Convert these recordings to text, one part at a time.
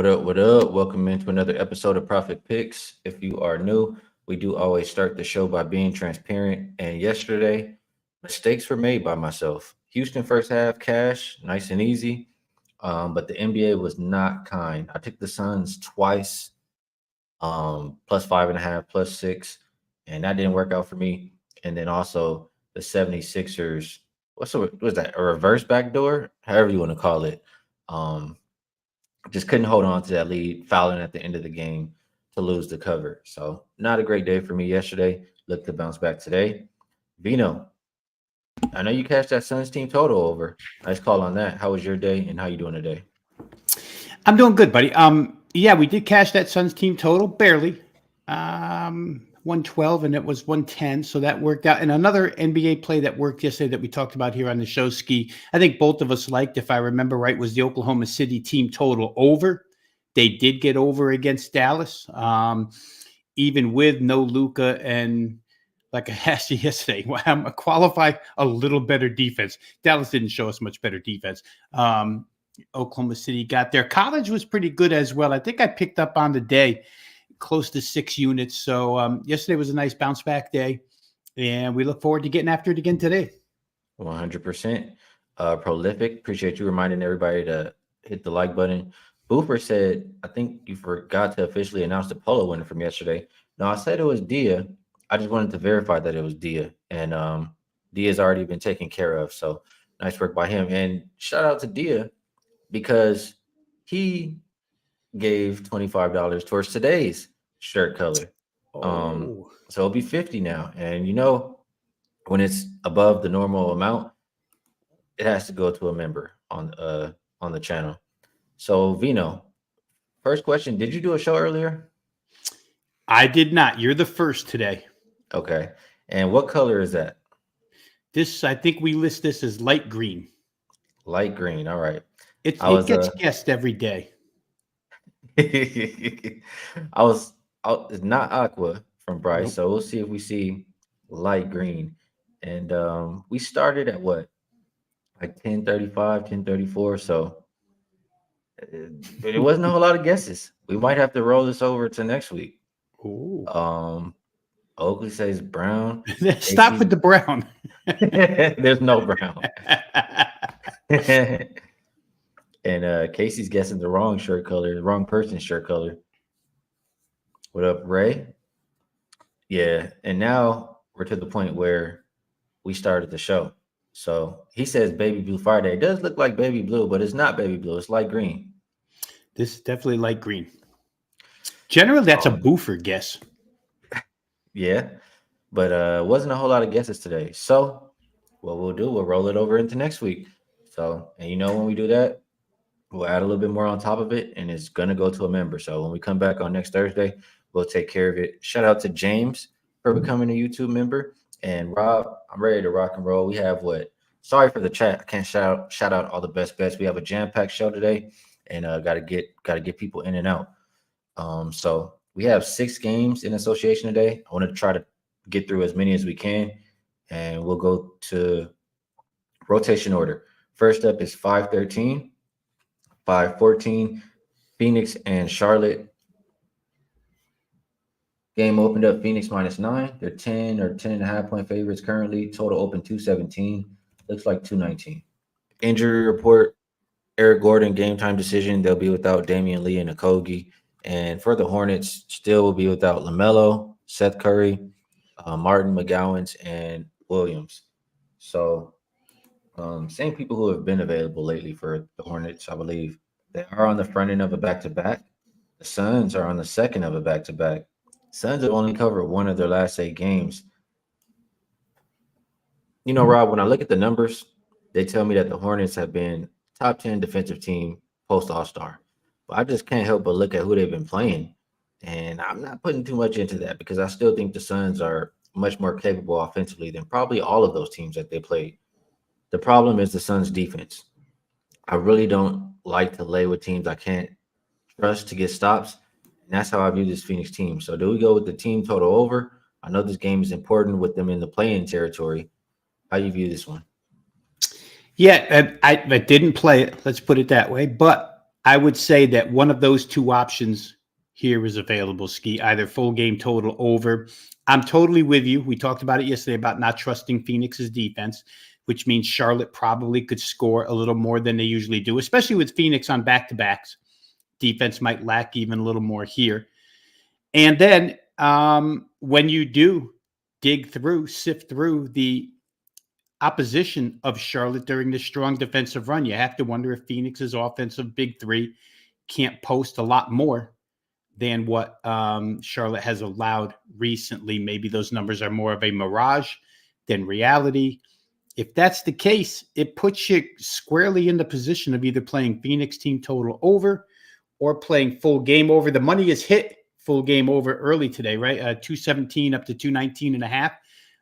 What up? What up? Welcome into another episode of Profit Picks. If you are new, we do always start the show by being transparent. And yesterday, mistakes were made by myself. Houston first half cash, nice and easy. But the NBA was not kind. I took the Suns twice, plus 5.5, plus 6, and that didn't work out for me. And then also the 76ers, what was that? A reverse backdoor? However you want to call it. Just couldn't hold on to that lead, fouling at the end of the game to lose the cover. So not a great day for me yesterday. Look to bounce back today. Veno, I know you cashed that Suns team total over. Nice call on that. How was your day and how you doing today? I'm doing good, buddy. Yeah, we did cash that Suns team total, barely. 112 and it was 110, so that worked out. And another NBA play that worked yesterday that we talked about here on the show, Skee, I think both of us liked, if I remember right, was the Oklahoma City team total over. They did get over against Dallas, even with no Luka and, like I asked you yesterday, qualify a little better defense. Dallas didn't show us much better defense. Oklahoma City got there. College was pretty good as well. I think I picked up on the day close to 6 units. So yesterday was a nice bounce back day, and we look forward to getting after it again today. 100%. Prolific. Appreciate you reminding everybody to hit the like button. Boofer said, I think you forgot to officially announce the polo winner from yesterday. No, I said it was Dia. I just wanted to verify that it was Dia, and Dia's already been taken care of. So nice work by him. And shout out to Dia because he gave $25 towards today's shirt color. So it'll be 50 now. And you know, when it's above the normal amount, it has to go to a member on the channel. So Veno, first question, did you do a show earlier? I did not. You're the first today. Okay. And what color is that? This, I think we list this as light green. Light green. All right. It gets guessed every day. It's not aqua from Bryce, nope. So we'll see if we see light green. And we started at what, like 10:35, 10:34. So it wasn't a whole lot of guesses. We might have to roll this over to next week. Ooh. Oakley says brown. Stop with the brown. There's no brown. And Casey's guessing the wrong shirt color, the wrong person's shirt color. What up, Ray? Yeah, and now we're to the point where we started the show. So he says baby blue Friday. It does look like baby blue, but it's not baby blue. It's light green. This is definitely light green. Generally, that's a boofer guess. Yeah, but wasn't a whole lot of guesses today. So what we'll do, we'll roll it over into next week. So, and you know when we do that, we'll add a little bit more on top of it, and it's going to go to a member. So when we come back on next Thursday, we'll take care of it. Shout out to James for becoming a YouTube member. And Rob, I'm ready to rock and roll. We have sorry for the chat. I can't shout out all the best bets. We have a jam-packed show today, and got to get people in and out. So we have 6 games in association today. I want to try to get through as many as we can, and we'll go to rotation order. First up is 5-13. 5-14, Phoenix and Charlotte. Game opened up Phoenix -9. They're 10 or 10.5 point favorites currently. Total open 217. Looks like 219. Injury report, Eric Gordon, game time decision. They'll be without Damian Lee and Okogie. And for the Hornets, still will be without LaMelo, Seth Curry, Martin, McGowens, and Williams. So same people who have been available lately for the Hornets, I believe. They are on the front end of a back-to-back. The Suns are on the second of a back-to-back. Suns have only covered one of their last 8 games. You know, Rob, when I look at the numbers, they tell me that the Hornets have been top 10 defensive team post-All-Star. But I just can't help but look at who they've been playing. And I'm not putting too much into that because I still think the Suns are much more capable offensively than probably all of those teams that they played. The problem is the Suns' defense. I really don't like to lay with teams I can't trust to get stops, and that's how I view this Phoenix team. So do we go with the team total over? I know this game is important with them in the play-in territory. How do you view this one? Yeah, I didn't play it. Let's put it that way. But I would say that one of those two options here is available, Skee, either full game total over. I'm totally with you. We talked about it yesterday about not trusting Phoenix's defense, which means Charlotte probably could score a little more than they usually do, especially with Phoenix on back-to-backs. Defense might lack even a little more here. And then when you do sift through the opposition of Charlotte during this strong defensive run, you have to wonder if Phoenix's offensive big three can't post a lot more than what Charlotte has allowed recently. Maybe those numbers are more of a mirage than reality. If that's the case, it puts you squarely in the position of either playing Phoenix team total over or playing full game over. The money is hit full game over early today, right? 217 up to 219 and a half.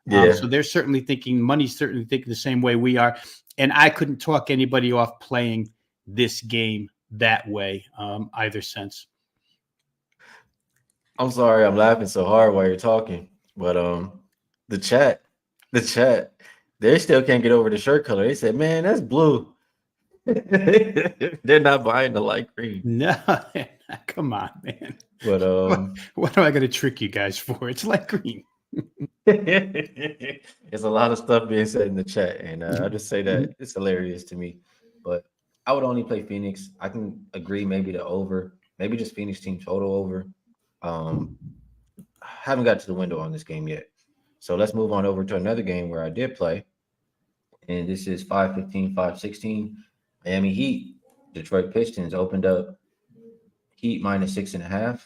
Yeah. So they're certainly thinking, money's certainly thinking the same way we are. And I couldn't talk anybody off playing this game that way, either sense. I'm sorry, I'm laughing so hard while you're talking, but the chat, they still can't get over the shirt color. They said, "Man, that's blue." They're not buying the light green. No, come on, man. But what am I going to trick you guys for? It's light green. It's a lot of stuff being said in the chat, and I just say that it's hilarious to me. But I would only play Phoenix. I can agree, maybe the over, maybe just Phoenix team total over. Haven't got to the window on this game yet, so let's move on over to another game where I did play, and this is 5-15, 5-16. Miami Heat, Detroit Pistons opened up Heat minus 6.5.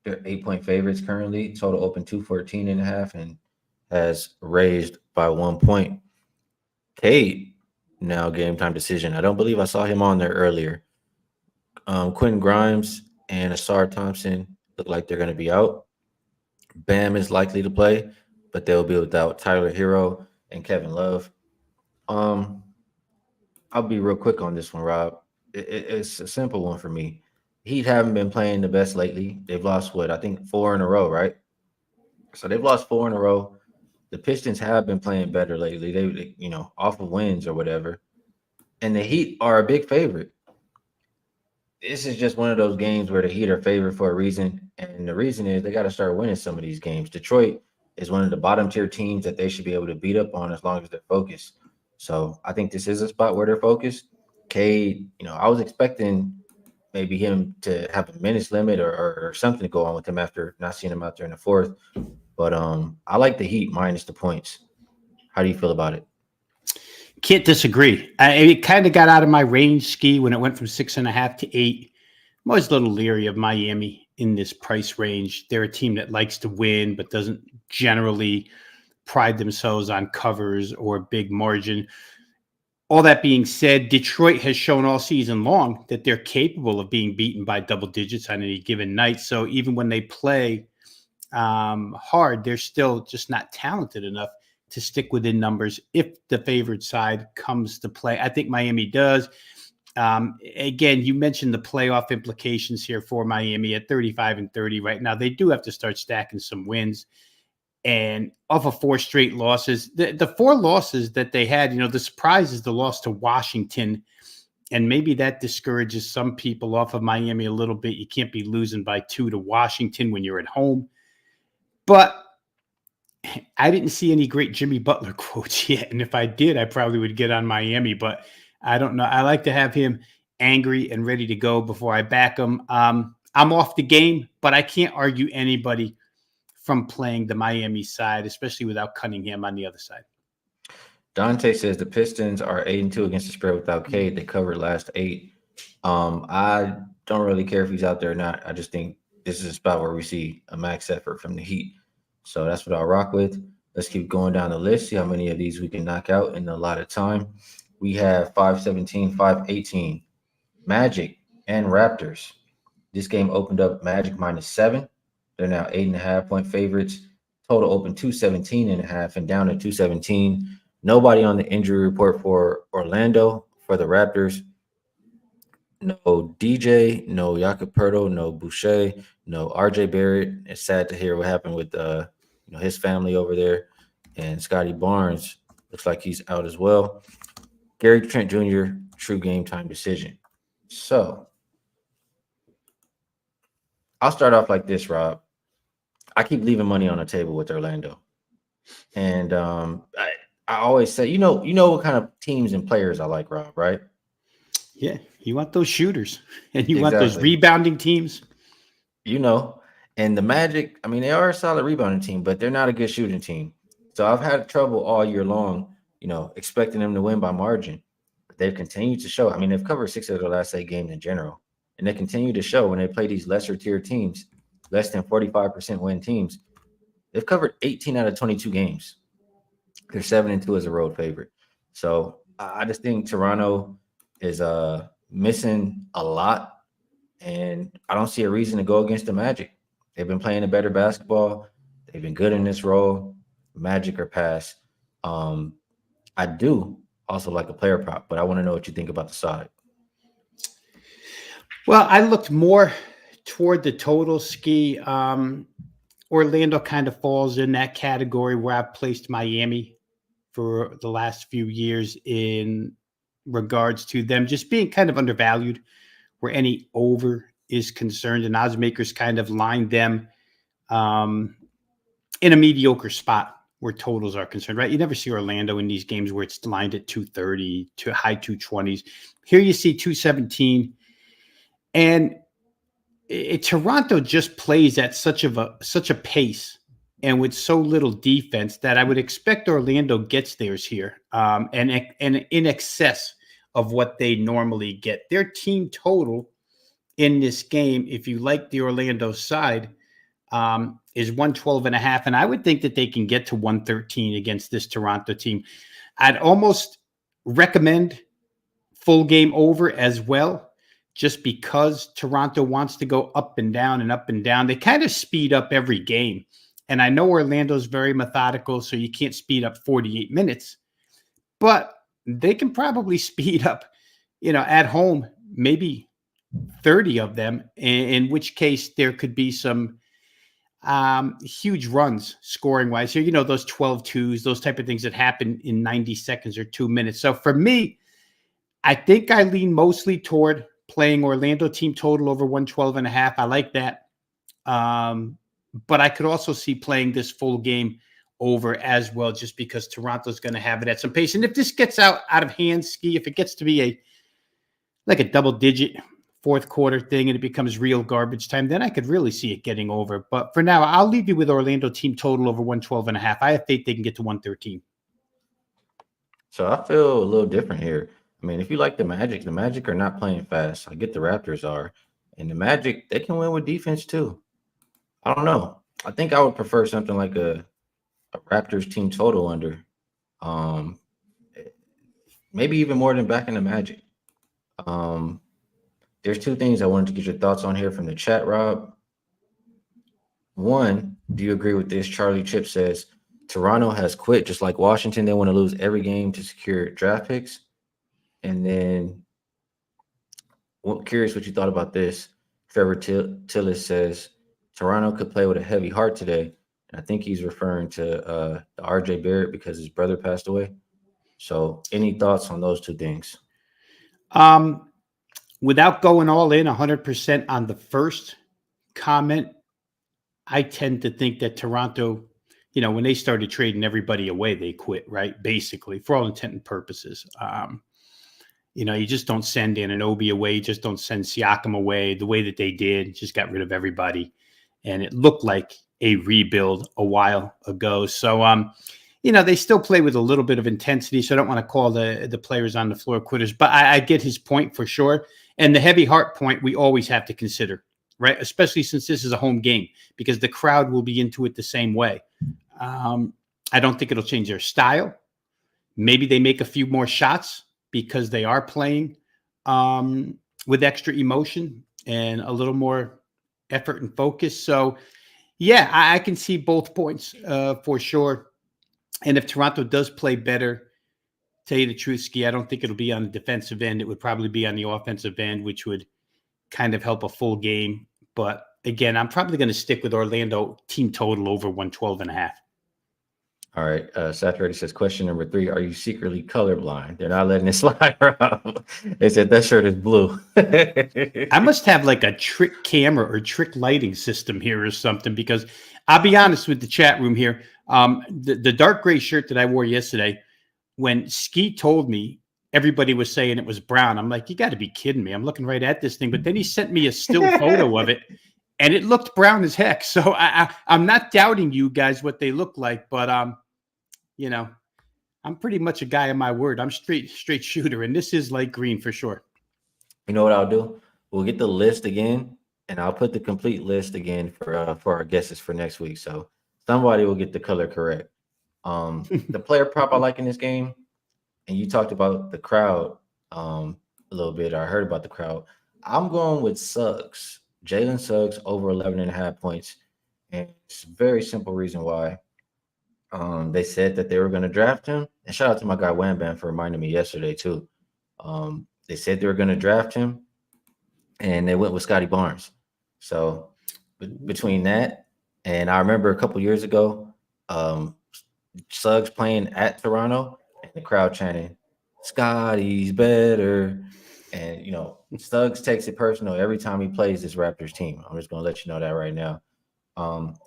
They're 8-point favorites currently. Total open 214.5 and has raised by 1 point. Cade now game time decision. I don't believe I saw him on there earlier. Quentin Grimes and Asar Thompson look like they're going to be out. Bam is likely to play, but they'll be without Tyler Hero and Kevin Love. I'll be real quick on this one, Rob. It's a simple one for me. Heat haven't been playing the best lately. They've lost, I think 4 in a row, right? So they've lost 4 in a row. The Pistons have been playing better lately. They off of wins or whatever. And the Heat are a big favorite. This is just one of those games where the Heat are favored for a reason. And the reason is they got to start winning some of these games. Detroit is one of the bottom tier teams that they should be able to beat up on as long as they're focused. So I think this is a spot where they're focused. Cade, I was expecting maybe him to have a minutes limit or something to go on with him after not seeing him out there in the fourth. But I like the Heat minus the points. How do you feel about it? Can't disagree. It kind of got out of my range, Skee, when it went from 6.5 to 8. I'm always a little leery of Miami in this price range. They're a team that likes to win, but doesn't generally pride themselves on covers or big margin. All that being said, Detroit has shown all season long that they're capable of being beaten by double digits on any given night. So even when they play hard, they're still just not talented enough to stick within numbers if the favored side comes to play. I think Miami does. Again, you mentioned the playoff implications here for Miami at 35-30 right now. They do have to start stacking some wins. And off of 4 straight losses, the 4 losses that they had, the surprise is the loss to Washington. And maybe that discourages some people off of Miami a little bit. You can't be losing by 2 to Washington when you're at home. But I didn't see any great Jimmy Butler quotes yet. And if I did, I probably would get on Miami. But I don't know. I like to have him angry and ready to go before I back him. I'm off the game, but I can't argue anybody from playing the Miami side, especially without Cunningham on the other side. Dante says the Pistons are 8-2 against the spread without Cade. They covered last 8. I don't really care if he's out there or not. I just think this is a spot where we see a max effort from the Heat. So that's what I'll rock with. Let's keep going down the list, see how many of these we can knock out in a lot of time. We have 5-17, 5-18, Magic and Raptors. This game opened up Magic minus 7. They're now 8.5-point favorites. Total open 217.5 and down to 217. Nobody on the injury report for Orlando. For the Raptors, no DJ, no Jakob Poeltl, no Boucher, no RJ Barrett. It's sad to hear what happened with his family over there. And Scotty Barnes looks like he's out as well. Gary Trent Jr., true game time decision. So I'll start off like this, Rob. I keep leaving money on the table with Orlando, and I always say, what kind of teams and players I like, Rob, right? Yeah, you want those shooters, and you want those Exactly. rebounding teams. You know, and the Magic, I mean, they are a solid rebounding team, but they're not a good shooting team. So I've had trouble all year long, expecting them to win by margin. But they've continued to show. I mean, they've covered 6 of their last 8 games in general, and they continue to show when they play these lesser tier teams, less than 45% win teams. They've covered 18 out of 22 games. They're 7-2 as a road favorite. So I just think Toronto is missing a lot, and I don't see a reason to go against the Magic. They've been playing a better basketball. They've been good in this role. Magic or pass. I do also like a player prop, but I want to know what you think about the side. Well, I looked more toward the total, Skee. Orlando kind of falls in that category where I've placed Miami for the last few years in regards to them just being kind of undervalued where any over is concerned. And oddsmakers kind of lined them in a mediocre spot where totals are concerned, right? You never see Orlando in these games where it's lined at 230 to high 220s. Here you see 217. And Toronto just plays at such a pace and with so little defense that I would expect Orlando gets theirs here, and in excess of what they normally get. Their team total in this game, if you like the Orlando side, is 112.5, and I would think that they can get to 113 against this Toronto team. I'd almost recommend full game over as well, just because Toronto wants to go up and down and up and down. They kind of speed up every game. And I know Orlando's very methodical, so you can't speed up 48 minutes. But they can probably speed up, at home, maybe 30 of them, in which case there could be some huge runs scoring-wise. So, those 12-2s, those type of things that happen in 90 seconds or 2 minutes. So for me, I think I lean mostly toward playing Orlando team total over 112.5. I like that. But I could also see playing this full game over as well, just because Toronto's going to have it at some pace. And if this gets out of hand, Skee, if it gets to be a double-digit fourth quarter thing and it becomes real garbage time, then I could really see it getting over. But for now, I'll leave you with Orlando team total over 112.5. I have faith they can get to 113. So I feel a little different here. I mean, if you like the Magic are not playing fast. I get the Raptors are. And the Magic, they can win with defense too. I don't know. I think I would prefer something like a Raptors team total under. Maybe even more than back in the Magic. There's 2 things I wanted to get your thoughts on here from the chat, Rob. One, do you agree with this? Charlie Chip says, Toronto has quit just like Washington. They want to lose every game to secure draft picks. And then, curious what you thought about this. Trevor Tillis says, Toronto could play with a heavy heart today. And I think he's referring to the RJ Barrett because his brother passed away. So any thoughts on those 2 things? Without going all in 100% on the first comment, I tend to think that Toronto, when they started trading everybody away, they quit, right? Basically, for all intent and purposes. You just don't send Anunoby away. You just don't send Siakam away the way that they did. Just got rid of everybody. And it looked like a rebuild a while ago. So, they still play with a little bit of intensity. So I don't want to call the players on the floor quitters. But I get his point for sure. And the heavy heart point we always have to consider, right? Especially since this is a home game, because the crowd will be into it the same way. I don't think it'll change their style. Maybe they make a few more shots because they are playing with extra emotion and a little more effort and focus. So, yeah, I can see both points for sure. And if Toronto does play better, tell you the truth, Skee, I don't think it'll be on the defensive end. It would probably be on the offensive end, which would kind of help a full game. But again, I'm probably going to stick with Orlando team total over 112.5. All right. Saturated says, question number 3, are you secretly colorblind? They're not letting it slide around. They said that shirt is blue. I must have like a trick camera or trick lighting system here or something, because I'll be honest with the chat room here. The dark gray shirt that I wore yesterday, when Skee told me everybody was saying it was brown, I'm like, you got to be kidding me. I'm looking right at this thing. But then he sent me a still photo of it, and it looked brown as heck. So I'm not doubting you guys what they look like, but you know, I'm pretty much a guy of my word. I'm straight shooter, and this is light green for sure. You know what I'll do? We'll get the list again, and I'll put the complete list again for our guesses for next week. So somebody will get the color correct. The player prop I like in this game, and you talked about the crowd a little bit. I heard about the crowd. I'm going with Suggs. Jalen Suggs over 11.5 points. And it's a very simple reason why. They said that they were going to draft him. And shout out to my guy Wham Bam for reminding me yesterday, too. They said they were going to draft him, and they went with Scotty Barnes. So between that, and I remember a couple years ago, Suggs playing at Toronto, and the crowd chanting, Scotty's better. And, Suggs takes it personal every time he plays this Raptors team. I'm just going to let you know that right now.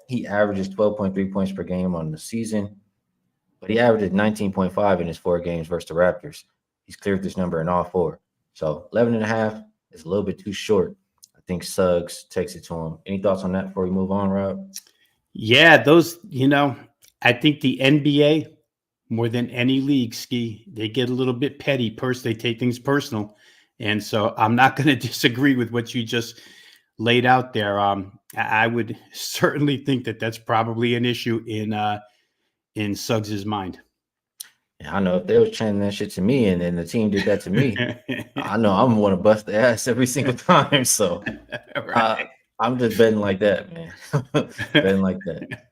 He averages 12.3 points per game on the season, but he averages 19.5 in his 4 games versus the Raptors. He's cleared this number in all 4. So 11.5 is a little bit too short. I think Suggs takes it to him. Any thoughts on that before we move on, Rob? Yeah, those, I think the NBA, more than any league, Skee, they get a little bit petty. They take things personal. And so I'm not going to disagree with what you just laid out there. I would certainly think that that's probably an issue in Suggs's mind. Yeah, I know if they was chanting that shit to me and then the team did that to me, I know I'm going to bust their ass every single time. So Right. I'm just betting like that, man. Betting like that.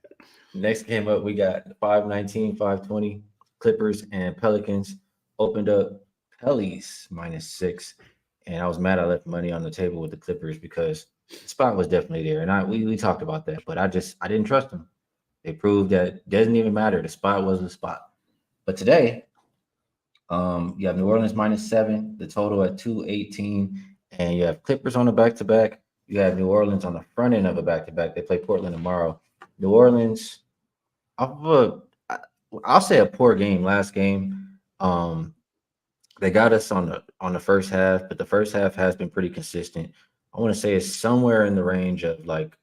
Next game up, we got 519, 520 Clippers and Pelicans. Opened up Pellies -6. And I was mad I left money on the table with the Clippers because the spot was definitely there. And we talked about that, but I didn't trust them. They proved that it doesn't even matter. The spot was the spot. But today, you have New Orleans -7, the total at 218, and you have Clippers on the back-to-back. You have New Orleans on the front end of a back-to-back. They play Portland tomorrow. New Orleans, I'll say a poor game last game. They got us on the first half, but the first half has been pretty consistent. I want to say it's somewhere in the range of like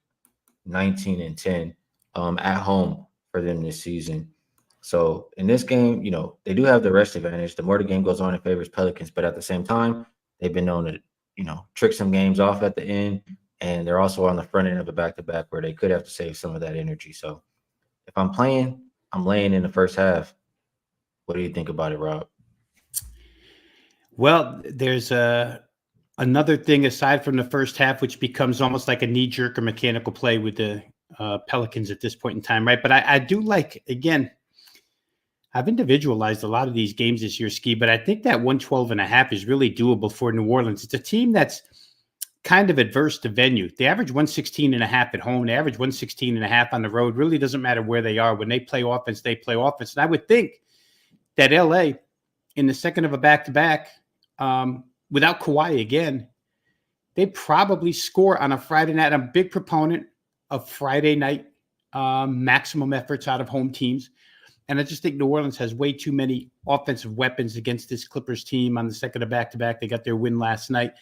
19-10 at home for them this season. So in this game, they do have the rest advantage. The more the game goes on, it favors Pelicans, but at the same time, they've been known to, trick some games off at the end, and they're also on the front end of a back-to-back where they could have to save some of that energy. So if I'm playing, I'm laying in the first half. What do you think about it, Rob? Well, there's another thing aside from the first half, which becomes almost like a knee-jerk or mechanical play with the Pelicans at this point in time, right? But I do like, again, I've individualized a lot of these games this year, Skee, but I think that 112.5 is really doable for New Orleans. It's a team that's kind of adverse to venue. They average 116.5 at home. They average 116.5 on the road. Really doesn't matter where they are. When they play offense, they play offense. And I would think that LA, in the second of a back-to-back, without Kawhi again, they probably score on a Friday night. I'm a big proponent of Friday night maximum efforts out of home teams. And I just think New Orleans has way too many offensive weapons against this Clippers team on the second of back-to-back. They got their win last night.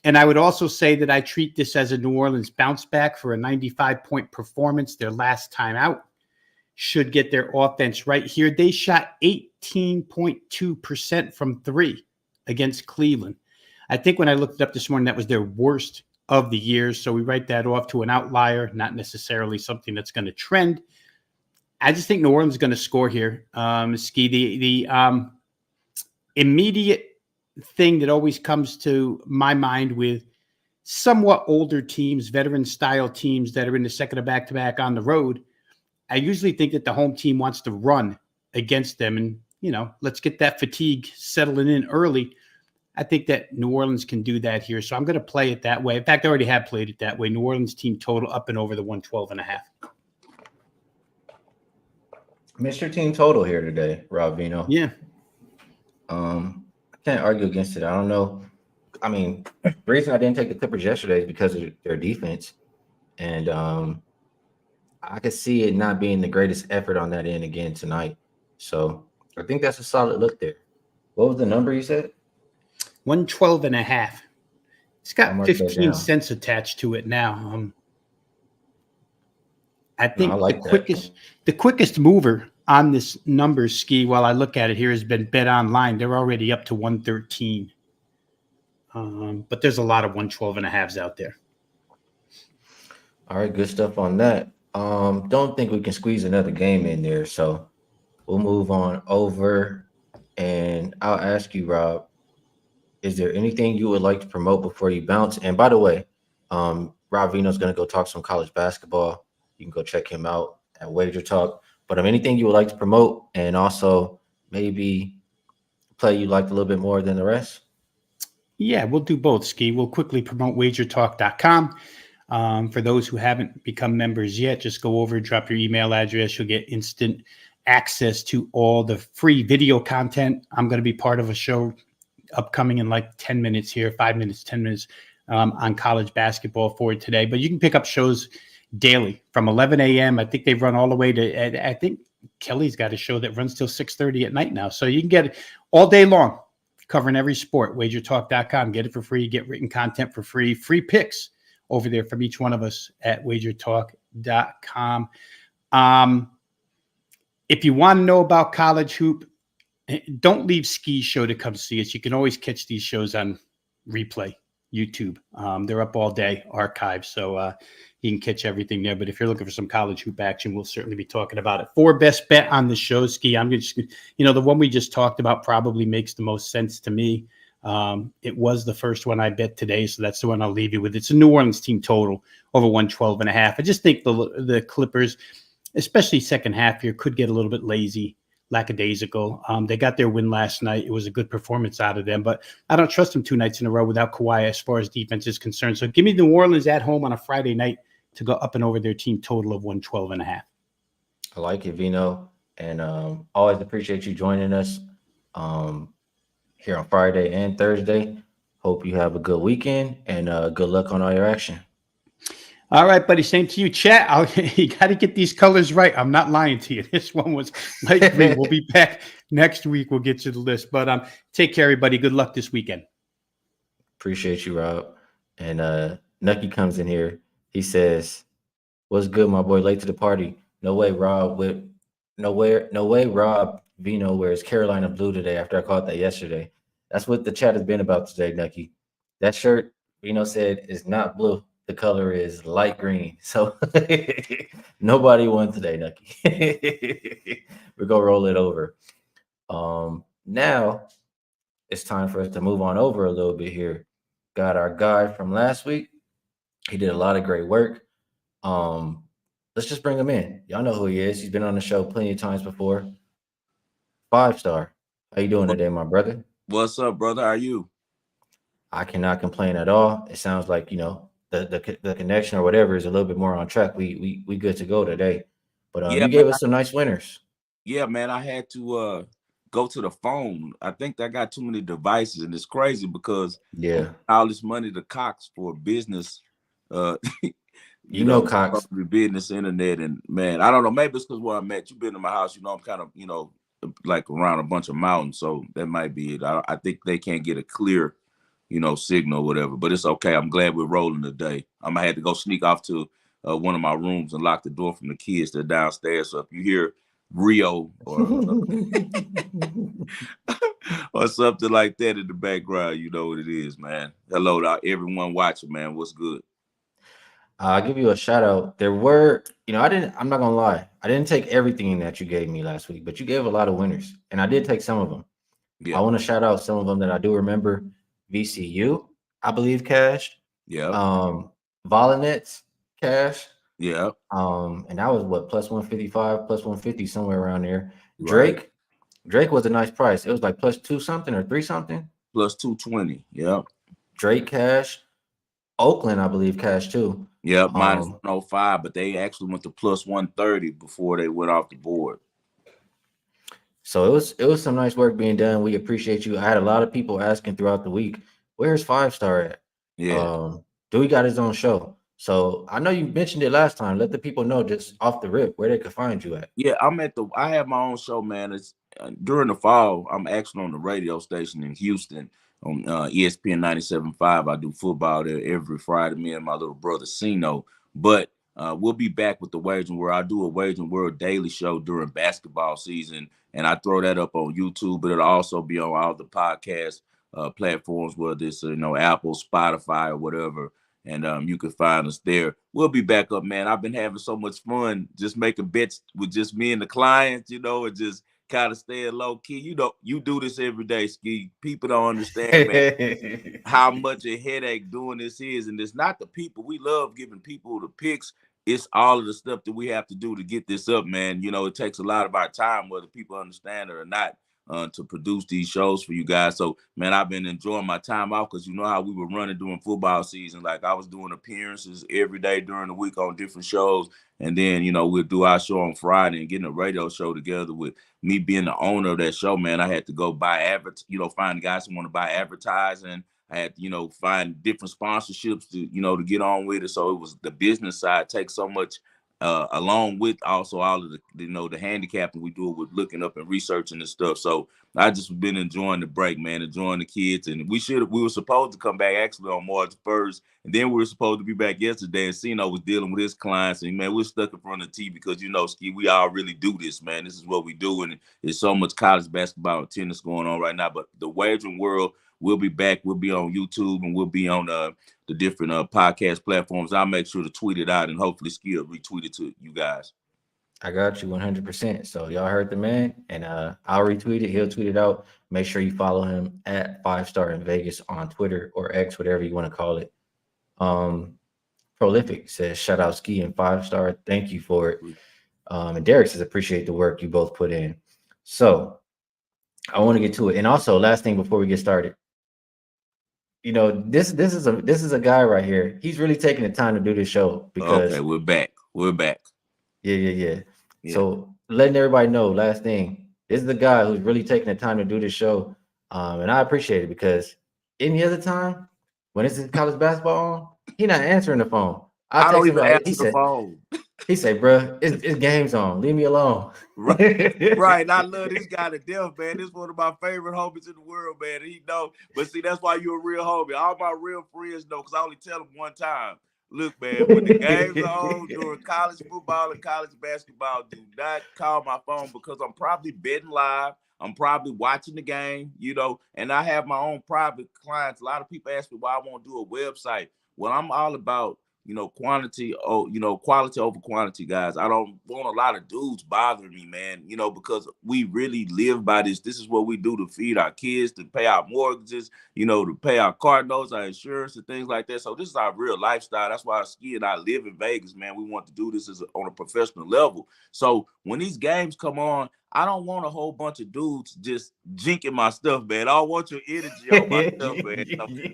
And I would also say that I treat this as a New Orleans bounce back for a 95-point performance. Their last time out should get their offense right here. They shot 18.2% from 3 against Cleveland. I think when I looked it up this morning, that was their worst of the year. So we write that off to an outlier, not necessarily something that's going to trend. I just think New Orleans is going to score here. Skee, the immediate thing that always comes to my mind with somewhat older teams, veteran-style teams that are in the second of back-to-back on the road, I usually think that the home team wants to run against them. And, let's get that fatigue settling in early. I think that New Orleans can do that here. So I'm going to play it that way. In fact, I already have played it that way. New Orleans team total up and over the 112.5. Mr. Team Total here today, Rob Veno. Yeah. I can't argue against it. I don't know. I mean, the reason I didn't take the Clippers yesterday is because of their defense, and I could see it not being the greatest effort on that end again tonight. So I think that's a solid look there. What was the number you said? 112.5. It's I'll got mark that 15 down. cents attached to it now. I No, I think like that. the quickest mover on this number Ski, while I look at it here, has been Bet Online. They're already up to 113. But there's a lot of 112.5s out there. All right, good stuff on that. Don't think we can squeeze another game in there, so we'll move on over. And I'll ask you, Rob, is there anything you would like to promote before you bounce? And by the way, Rob Vino's going to go talk some college basketball. You can go check him out at Wagertalk. But anything you would like to promote, and also maybe play you liked a little bit more than the rest? Yeah, we'll do both, Ski. We'll quickly promote wagertalk.com. For those who haven't become members yet, just go over, drop your email address. You'll get instant access to all the free video content. I'm going to be part of a show upcoming in like 10 minutes here, 5 minutes, 10 minutes on college basketball for today. But you can pick up shows daily from 11 a.m. I think they run all the way to, I think Kelly's got a show that runs till 6:30 at night now. So you can get it all day long, covering every sport. Wagertalk.com. Get it for free. Get written content for free. Free picks over there from each one of us at wagertalk.com. If you want to know about college hoop, don't leave Skee show to come see us. You can always catch these shows on replay, YouTube. They're up all day, archived, so you can catch everything there. But if you're looking for some college hoop action, we'll certainly be talking about it. 4 best bet on the show, Skee. I'm just, the one we just talked about probably makes the most sense to me. It was the first one I bet today, so that's the one I'll leave you with. It's a New Orleans team total over 112.5. I just think the Clippers, especially second half here, could get a little bit lazy, lackadaisical. They got their win last night. It was a good performance out of them, but I don't trust them 2 nights in a row without Kawhi as far as defense is concerned. So give me New Orleans at home on a Friday night to go up and over their team total of 112.5. I like it, Vino, and always appreciate you joining us here on Friday and Thursday. Hope you have a good weekend, and good luck on all your action. All right, buddy. Same to you. Chat, you got to get these colors right. I'm not lying to you. This one was light green. We'll be back next week. We'll get you the list. But take care, everybody. Good luck this weekend. Appreciate you, Rob. And Nucky comes in here. He says, "What's good, my boy? Late to the party. No way, Rob. No way, Rob Vino wears Carolina blue today after I caught that yesterday." That's what the chat has been about today, Nucky. That shirt, Vino said, is not blue. The color is light green. So nobody won today, Nucky. We're going to roll it over. Now it's time for us to move on over a little bit here. Got our guy from last week. He did a lot of great work. Let's just bring him in. Y'all know who he is. He's been on the show plenty of times before. 5-star. How you doing today, my brother? What's up, brother? How are you? I cannot complain at all. It sounds like, the connection or whatever is a little bit more on track. We good to go today. But Yeah, you gave us some nice winners. Yeah, man. I had to go to the phone. I think I got too many devices, and it's crazy because all this money to Cox for business. Cox, business, internet, and man, I don't know. Maybe it's because where I'm at. You've been to my house. I'm kind of like around a bunch of mountains, so that might be it. I think they can't get a clear signal or whatever, but it's okay. I'm glad we're rolling today. I had to go sneak off to one of my rooms and lock the door from the kids. They're downstairs. So if you hear Rio or or something like that in the background, you know what it is, man. Hello to everyone watching, man. What's good? I'll give you a shout out. There were, I'm not gonna lie, I didn't take everything that you gave me last week, but you gave a lot of winners, and I did take some of them. Yeah. I want to shout out some of them that I do remember. VCU, I believe, cashed. Yeah. Volinets cash. Yeah. And that was what, plus 155, plus 150, somewhere around there. Right. Drake was a nice price. It was like plus 2 something or 3 something. Plus 220. Yeah. Drake cash. Oakland, I believe, cash too. Yeah, minus 105, but they actually went to plus 130 before they went off the board. So it was some nice work being done. We appreciate you. I had a lot of people asking throughout the week, where's Five Star at? Yeah. Dewey got his own show. So I know you mentioned it last time. Let the people know just off the rip where they could find you at. Yeah, I have my own show, man. It's during the fall. I'm actually on the radio station in Houston on ESPN 97.5. I do football there every Friday. Me and my little brother Sino. But we'll be back with the Waging World. I do a Waging World daily show during basketball season, and I throw that up on YouTube. But it'll also be on all the podcast platforms, whether it's Apple, Spotify, or whatever. And you can find us there. We'll be back up, man. I've been having so much fun just making bets with just me and the clients, and just kind of staying low key. You do this every day, Skee. People don't understand, man, how much a headache doing this is. And it's not the people. We love giving people the picks. It's all of the stuff that we have to do to get this up, man. It takes a lot of our time, whether people understand it or not, to produce these shows for you guys. So, man, I've been enjoying my time off because you know how we were running during football season. Like I was doing appearances every day during the week on different shows. And then, we'll do our show on Friday and getting a radio show together. With me being the owner of that show, man, I had to go find guys who want to buy advertising. I had to, find different sponsorships to get on with it. So it was the business side takes so much, along with also all of the handicapping we do it with looking up and researching and stuff. So I just been enjoying the break, man, enjoying the kids. And we were supposed to come back actually on March 1st. And then we were supposed to be back yesterday. And Sino was dealing with his clients. And, man, we're stuck in front of the TV because, Skee, we all really do this, man. This is what we do. And there's so much college basketball and tennis going on right now. But the wagering world, we'll be back. We'll be on YouTube and we'll be on the different podcast platforms. I'll make sure to tweet it out and hopefully Skee will retweet it to you guys. I got you 100%. So y'all heard the man, and I'll retweet it. He'll tweet it out. Make sure you follow him at 5 Star in Vegas on Twitter or X, whatever you want to call it. Prolific says, shout out Skee and 5 Star. Thank you for it. And Derek says, appreciate the work you both put in. So I want to get to it. And also, last thing before we get started, this is a guy right here. He's really taking the time to do this show because okay, we're back. Yeah. So letting everybody know, last thing, this is the guy who's really taking the time to do this show. And I appreciate it because any other time when it's college basketball on, he's not answering the phone. I don't even answer the phone. He said, bro, it's game's on. Leave me alone. Right. I love this guy to death, man. This is one of my favorite homies in the world, man. He know. But see, that's why you're a real homie. All my real friends know because I only tell them one time. Look, man, when the game's on during college football and college basketball, do not call my phone because I'm probably betting live. I'm probably watching the game, and I have my own private clients. A lot of people ask me why I won't do a website. Well, I'm all about, quality over quantity, guys. I don't want a lot of dudes bothering me, man, because we really live by this. This is what we do to feed our kids, to pay our mortgages, to pay our car notes, our insurance and things like that. So this is our real lifestyle. That's why Skee and I live in Vegas, man. We want to do this on a professional level. So when these games come on, I don't want a whole bunch of dudes just jinking my stuff, man. I don't want your energy on my stuff, man.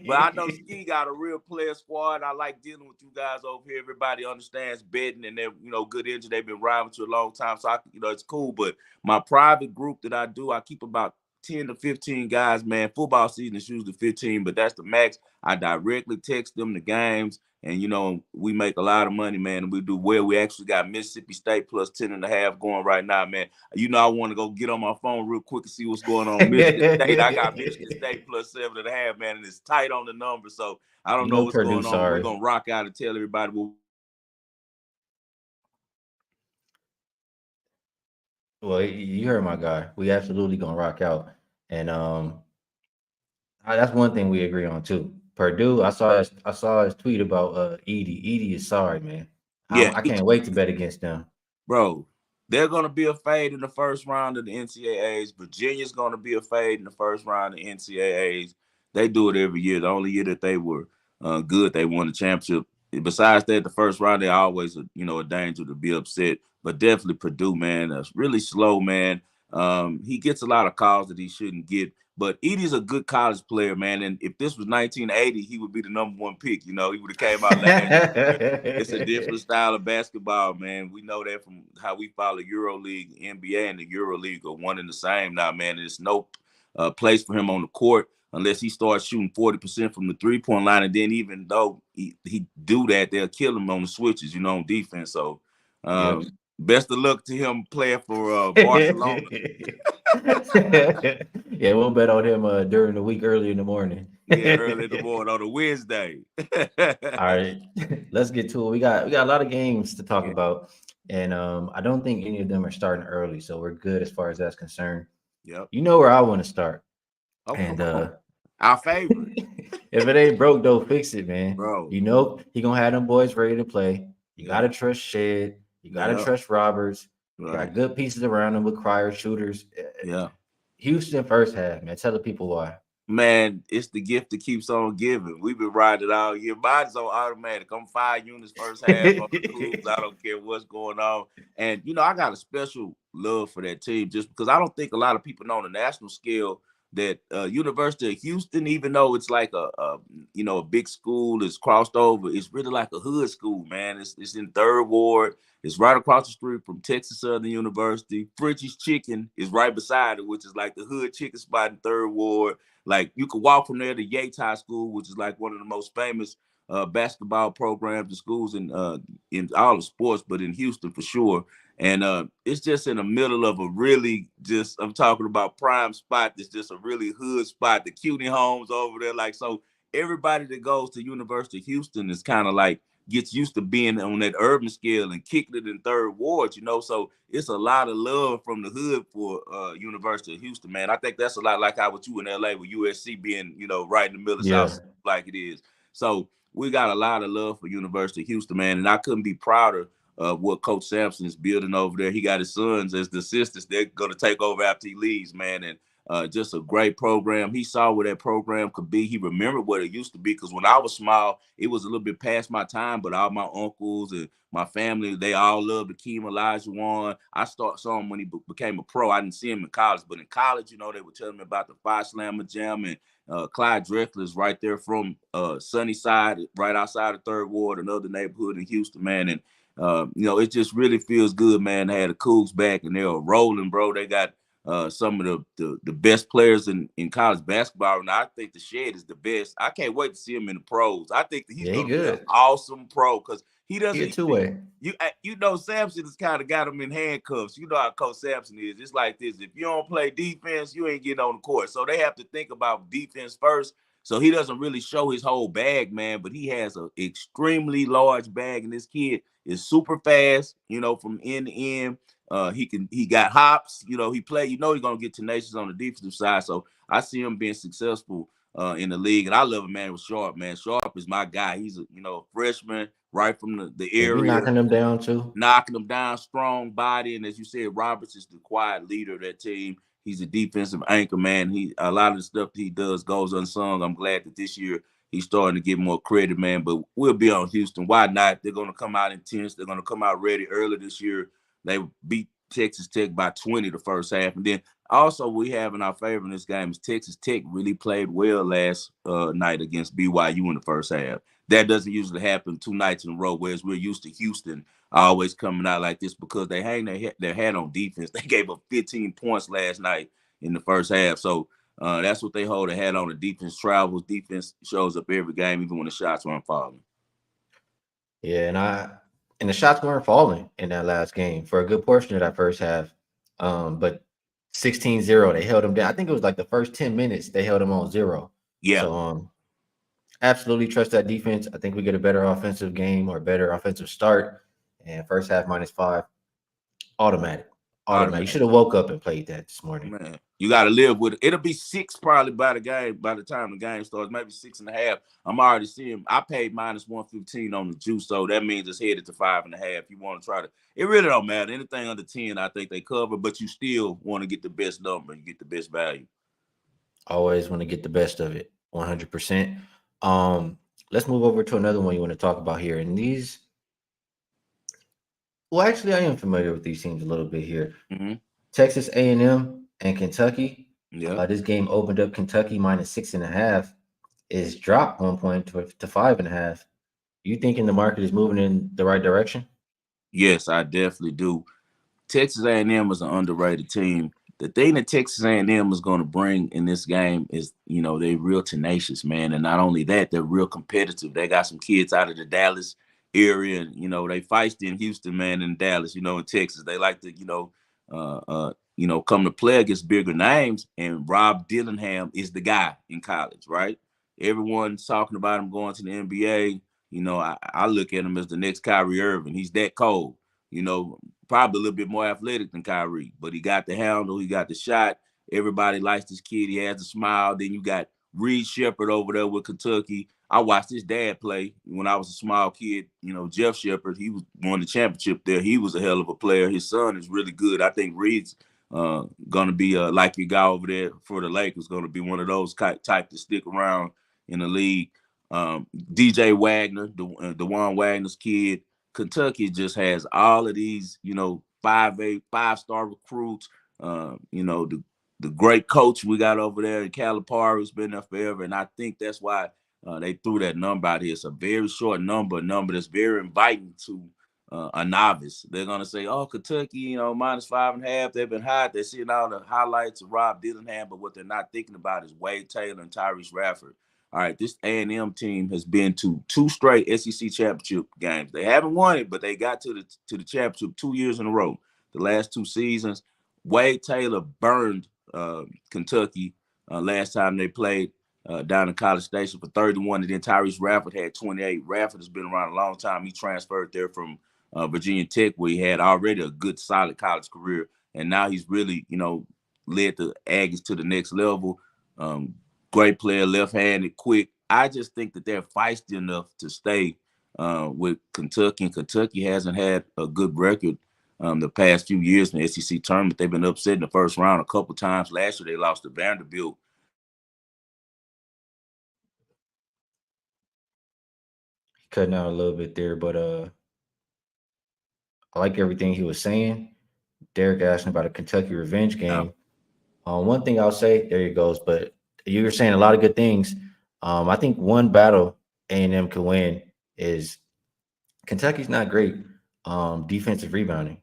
But I know Skee got a real player squad. I like dealing with you guys over here. Everybody understands betting and they're, good energy. They've been riding with you a long time. So, it's cool. But my private group that I do, I keep about 10 to 15 guys, man. Football season is usually 15, but that's the max. I directly text them the games. And, we make a lot of money, man. And we do well. We actually got Mississippi State plus 10.5 going right now, man. I want to go get on my phone real quick and see what's going on. Michigan State, I got Michigan State plus 7.5, man. And it's tight on the number. So I don't know what's going on. Sorry. We're going to rock out and tell everybody what. Well, you heard my guy. We absolutely going to rock out. And that's one thing we agree on, too. Purdue, I saw his tweet about Edie. Edie is sorry, man. Yeah, I can't wait to bet against them. Bro, they're going to be a fade in the first round of the NCAAs. Virginia's going to be a fade in the first round of the NCAAs. They do it every year. The only year that they were good, they won the championship. Besides that, the first round, they're always, a danger to be upset. But definitely Purdue, man, that's really slow, man. He gets a lot of calls that he shouldn't get. But Edey's a good college player, man. And if this was 1980, he would be the #1 pick. You know, he would have came out last year. It's a different style of basketball, man. We know that from how we follow EuroLeague, NBA, and the EuroLeague are one and the same now, man. There's no place for him on the court unless he starts shooting 40% from the three-point line. And then even though he do that, they'll kill him on the switches, you know, on defense. So Yep. best of luck to him playing for Barcelona. Yeah, we'll bet on him during the week, early in the morning. Yeah, early in the morning on a Wednesday. All right, let's get to it. We got a lot of games to talk about, and I don't think any of them are starting early, so we're good as far as that's concerned. Yep. You know where I want to start, and our favorite. If it ain't broke, don't fix it, man. Bro, you know he gonna have them boys ready to play. You gotta trust Shed. You gotta trust Roberts. You got good pieces around him with crier shooters. Yeah. Houston first half, man. Tell the people why. Man, it's the gift that keeps on giving. We've been riding it all year. Mine's on automatic. I'm 5 units first half on the Cougs. I don't care what's going on. And, you know, I got a special love for that team just because I don't think a lot of people know on the national scale that University of Houston, even though it's like a big school that's crossed over, it's really like a hood school, man. It's in 3rd Ward. It's right across the street from Texas Southern University. Fritchie's Chicken is right beside it, which is like the hood chicken spot in 3rd Ward. Like you could walk from there to Yates High School, which is like one of the most famous basketball programs and schools in all the sports, but in Houston for sure. And it's just in the middle of a really I'm talking about prime spot. It's just a really hood spot. The cutie homes over there. Like, so everybody that goes to University of Houston is kind of like gets used to being on that urban scale and kicking it in 3rd Ward, you know. So it's a lot of love from the hood for University of Houston, man. I think that's a lot like how with you in LA with USC being, you know, right in the middle of South like it is. So we got a lot of love for University of Houston, man. And I couldn't be prouder of what Coach Sampson is building over there. He got his sons as the assistants. They're going to take over after he leaves, man. And just a great program. He saw what that program could be. He remembered what it used to be because when I was small, it was a little bit past my time, but all my uncles and my family, they all loved Hakeem Olajuwon. I saw him when he became a pro. I didn't see him in college, but in college, you know, they were telling me about the Five Slammer Jam, and Clyde Drexler is right there from Sunnyside, right outside of 3rd Ward, another neighborhood in Houston, man. And, you know, it just really feels good, man. They had the Cougs back and they were rolling, bro. They got some of the best players in college basketball. And I think the Shed is the best. I can't wait to see him in the pros. I think that he's going to be an awesome pro because he doesn't two-way. You know, Sampson has kind of got him in handcuffs. You know how Coach Sampson is. It's like this. If you don't play defense, you ain't getting on the court. So they have to think about defense first. So he doesn't really show his whole bag, man, but he has an extremely large bag, and this kid is super fast, you know, from end to end. He got hops, you know, he played, you know, he's going to get tenacious on the defensive side. So I see him being successful in the league. And I love a man with Sharp, man. Sharp is my guy. He's a freshman right from the area. Knocking him down too. Knocking him down, strong body. And as you said, Roberts is the quiet leader of that team. He's a defensive anchor, man. A lot of the stuff that he does goes unsung. I'm glad that this year he's starting to get more credit, man. But we'll be on Houston. Why not? They're going to come out intense. They're going to come out ready early this year. They beat Texas Tech by 20 the first half. And then also we have in our favor in this game is Texas Tech really played well last night against BYU in the first half. That doesn't usually happen 2 nights in a row, whereas we're used to Houston always coming out like this because they hang their hat on defense. They gave up 15 points last night in the first half. So that's what they hold their hat on. The defense travels. Defense shows up every game, even when the shots weren't falling. Yeah, and the shots weren't falling in that last game for a good portion of that first half. But 16-0, they held them down. I think it was like the first 10 minutes they held them on 0. Yeah. So absolutely trust that defense. I think we get a better offensive game or a better offensive start. And first half -5, automatic. You should have woke up and played that this morning. Man, you got to live with it. It'll be 6 probably by the time the game starts, maybe 6.5. I'm already seeing. I paid -115 on the juice, so that means it's headed to 5.5. You want to try to. It really don't matter. Anything under 10, I think they cover, but you still want to get the best number and get the best value. Always want to get the best of it, 100%. Let's move over to another one you want to talk about here, and these. Well, actually, I am familiar with these teams a little bit here. Mm-hmm. Texas A&M and Kentucky. Yeah. This game opened up Kentucky minus 6.5. Is dropped 1 point to 5.5. You thinking the market is moving in the right direction? Yes, I definitely do. Texas A&M is an underrated team. The thing that Texas A&M is going to bring in this game is, they're real tenacious, man. And not only that, they're real competitive. They got some kids out of the Dallas area, and they feisty in Houston, man, in Dallas, in Texas. They like to, come to play against bigger names. And Rob Dillingham is the guy in college, right? Everyone's talking about him going to the NBA. I look at him as the next Kyrie Irving. He's that cold. Probably a little bit more athletic than Kyrie, but he got the handle, he got the shot. Everybody likes this kid. He has a smile. Then you got Reed Shepherd over there with Kentucky. I watched his dad play when I was a small kid. Jeff Shepherd, he won the championship there. He was a hell of a player. His son is really good. I think Reed's going to be like your guy over there for the Lakers, going to be one of those type to stick around in the league. DJ Wagner, DeJuan Wagner's kid. Kentucky just has all of these, 5-star recruits. The great coach we got over there, Calipari, who's been there forever, and I think that's why they threw that number out here. It's a very short number, a number that's very inviting to a novice. They're gonna say, "Oh, Kentucky, minus 5.5." They've been hot. They're seeing all the highlights of Rob Dillingham, but what they're not thinking about is Wade Taylor and Tyrese Radford. All right, this A&M team has been to 2 straight SEC championship games. They haven't won it, but they got to the championship 2 years in a row. The last 2 seasons, Wade Taylor burned Kentucky last time they played down in College Station for 31, and then Tyrese Radford had 28. Radford has been around a long time. He transferred there from Virginia Tech, where he had already a good, solid college career, and now he's really, led the Aggies to the next level. Great player, left-handed, quick. I just think that they're feisty enough to stay with Kentucky, and Kentucky hasn't had a good record the past few years in the SEC tournament. They've been upset in the first round a couple times. Last year, they lost to Vanderbilt. Cutting out a little bit there, but I like everything he was saying. Derek asking about a Kentucky revenge game. One thing I'll say, there he goes, but you were saying a lot of good things. I think one battle A&M can win is Kentucky's not great defensive rebounding.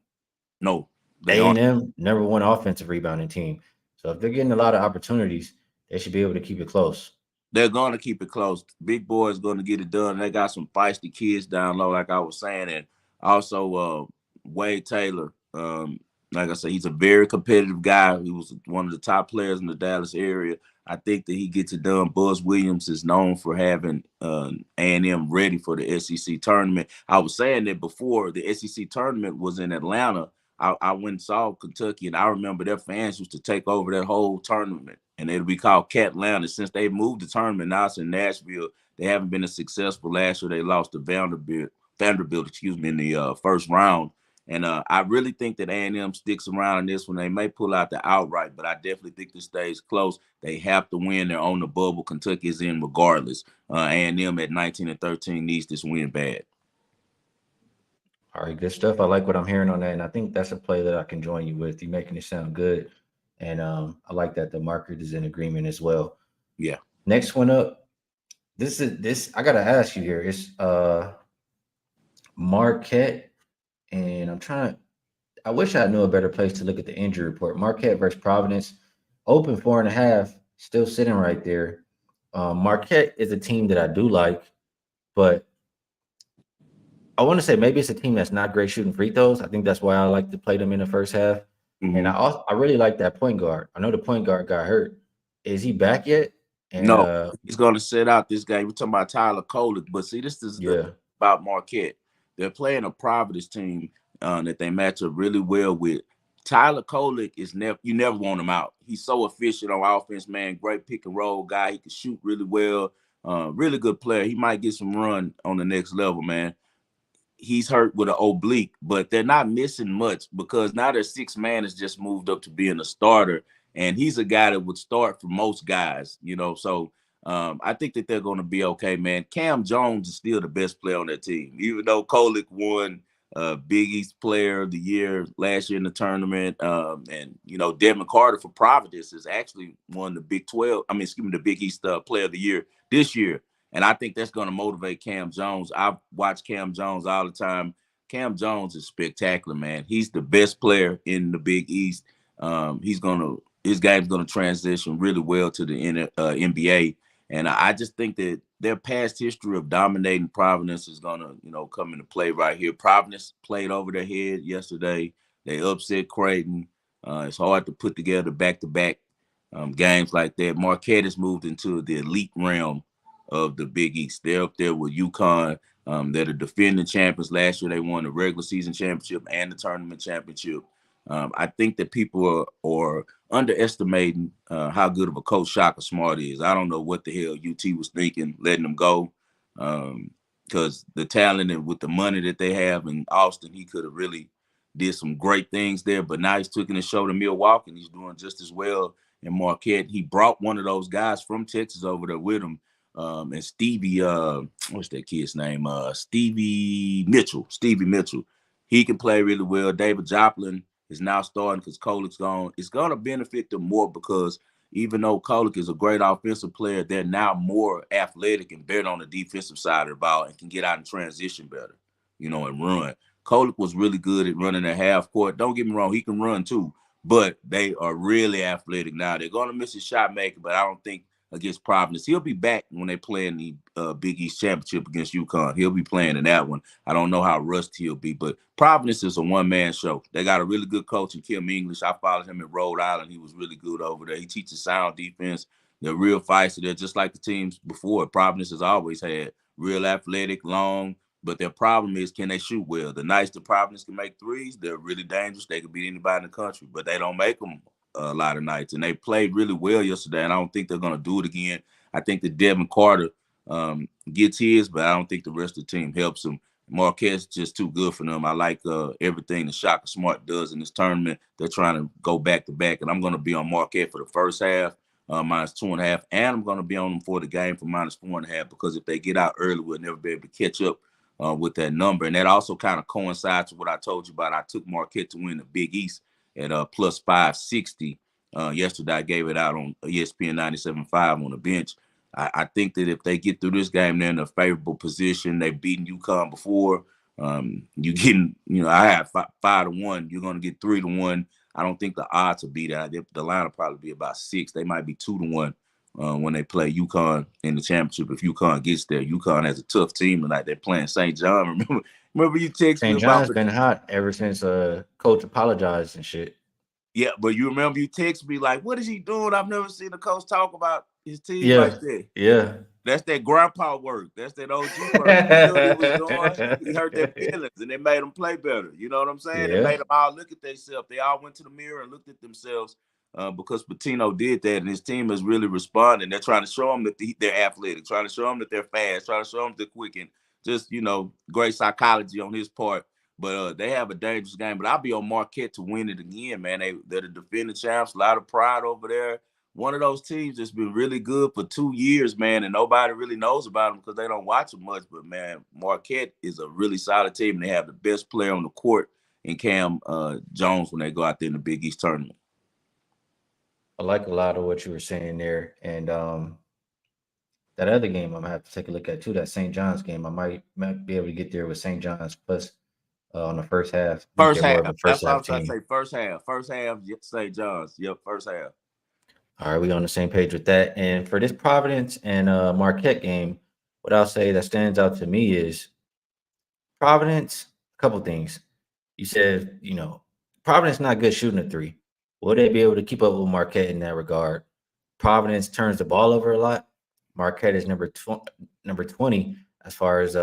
No, they aren't. A&M number one offensive rebounding team. So if they're getting a lot of opportunities, they should be able to keep it close. They're going to keep it close. Big Boy's going to get it done. They got some feisty kids down low, like I was saying. And also Wade Taylor, like I said, he's a very competitive guy. He was one of the top players in the Dallas area. I think that he gets it done. Buzz Williams is known for having A&M ready for the SEC tournament. I was saying that before the SEC tournament was in Atlanta. I went and saw Kentucky, and I remember their fans used to take over that whole tournament, and it'll be called Catlanta. Since they moved the tournament, now it's in Nashville. They haven't been as successful. Last year, they lost to Vanderbilt, in the first round. And I really think that A&M sticks around in this one. They may pull out the outright, but I definitely think this stays close. They have to win. They're on the bubble. Kentucky is in regardless. A&M at 19-13 needs this win bad. All right, good stuff. I like what I'm hearing on that, and I think that's a play that I can join you with. You're making it sound good, and I like that the market is in agreement as well. Yeah. Next one up. This I gotta ask you here. It's Marquette, and I wish I knew a better place to look at the injury report. Marquette versus Providence, open 4.5, still sitting right there. Marquette is a team that I do like, but I want to say maybe it's a team that's not great shooting free throws. I think that's why I like to play them in the first half. Mm-hmm. And I really like that point guard. I know the point guard got hurt. Is he back yet? And, no, he's going to sit out this game. We're talking about Tyler Kolek, but see, this is about Marquette. They're playing a Providence team that they match up really well with. Tyler Kolek you never want him out. He's so efficient on offense, man. Great pick and roll guy. He can shoot really well. Really good player. He might get some run on the next level, man. He's hurt with an oblique, but they're not missing much because now their sixth man has just moved up to being a starter, and he's a guy that would start for most guys, So I think that they're going to be okay, man. Cam Jones is still the best player on that team, even though Kolek won Big East Player of the Year last year in the tournament. And Devin Carter for Providence has actually won the the Big East Player of the Year this year. And I think that's going to motivate Cam Jones. I've watched Cam Jones all the time. Cam Jones is spectacular, man. He's the best player in the Big East. His game's gonna transition really well to the NBA, and I just think that their past history of dominating Providence is gonna, come into play right here. Providence played over their head yesterday. They upset Creighton. It's hard to put together back-to-back games like that. Marquette has moved into the elite realm of the Big East. They're up there with UConn. They're the defending champions. Last year, they won the regular season championship and the tournament championship. I think that people are underestimating how good of a coach Shaka Smart is. I don't know what the hell UT was thinking, letting him go, because the talent and with the money that they have in Austin, he could have really did some great things there. But now he's taking his show to Milwaukee, and he's doing just as well in Marquette. He brought one of those guys from Texas over there with him. And Stevie, what's that kid's name? Stevie Mitchell. He can play really well. David Joplin is now starting because Kolik's gone. It's going to benefit them more because even though Kolik is a great offensive player, they're now more athletic and better on the defensive side of the ball and can get out and transition better, and run. Kolik was really good at running a half court. Don't get me wrong, he can run too, but they are really athletic now. They're going to miss his shot making, but I don't think against Providence. He'll be back when they play in the Big East Championship against UConn. He'll be playing in that one. I don't know how rusty he'll be, but Providence is a one-man show. They got a really good coach in Kim English. I followed him in Rhode Island. He was really good over there. He teaches sound defense. They're real feisty. They're just like the teams before. Providence has always had real athletic, long, but their problem is, can they shoot well? The nights that Providence can make threes, they're really dangerous. They can beat anybody in the country, but they don't make them a lot of nights, and they played really well yesterday, and I don't think they're going to do it again. I think that Devin Carter gets his, but I don't think the rest of the team helps him. Marquette's just too good for them. I like everything that Shaka Smart does in this tournament. They're trying to go back-to-back, and I'm going to be on Marquette for the first half, -2.5, and I'm going to be on them for the game for -4.5 because if they get out early, we'll never be able to catch up with that number, and that also kind of coincides with what I told you about. I took Marquette to win the Big East at plus 560. Yesterday, I gave it out on ESPN 97.5 on the bench. I think that if they get through this game, they're in a favorable position. They've beaten UConn before. You getting, I have 5-1. You're going to get 3-1. I don't think the odds will be that. The line will probably be about 6. They might be 2-1 when they play UConn in the championship. If UConn gets there, UConn has a tough team tonight. They're playing St. John. Remember you texted me St. about John's been hot ever since coach apologized and shit. Yeah, but you remember you text me like, what is he doing? I've never seen a coach talk about his team Yeah, like that. yeah. That's that grandpa work. That's that OG work. He knew what he was doing. He hurt their feelings, and they made them play better. You know what I'm saying? Yeah. It made them all look at themselves. They all went to the mirror and looked at themselves because Pitino did that, and his team is really responding. They're trying to show them that they're athletic, trying to show them that they're fast, trying to show them they're quick, and just, great psychology on his part. But they have a dangerous game. But I'll be on Marquette to win it again, man. They're the defending champs. A lot of pride over there. One of those teams that's been really good for 2 years, man, and nobody really knows about them because they don't watch them much. But, man, Marquette is a really solid team, and they have the best player on the court in Cam Jones when they go out there in the Big East tournament. I like a lot of what you were saying there. And that other game I'm going to have to take a look at, too, that St. John's game. I might be able to get there with St. John's plus on the first half. First half. That's what I was trying to say. First half. First half, St. John's. Yep, first half. All right, we on the same page with that. And for this Providence and Marquette game, what I'll say that stands out to me is Providence, a couple things. You said, Providence not good shooting a three. Will they be able to keep up with Marquette in that regard? Providence turns the ball over a lot. Marquette is number 20 as far as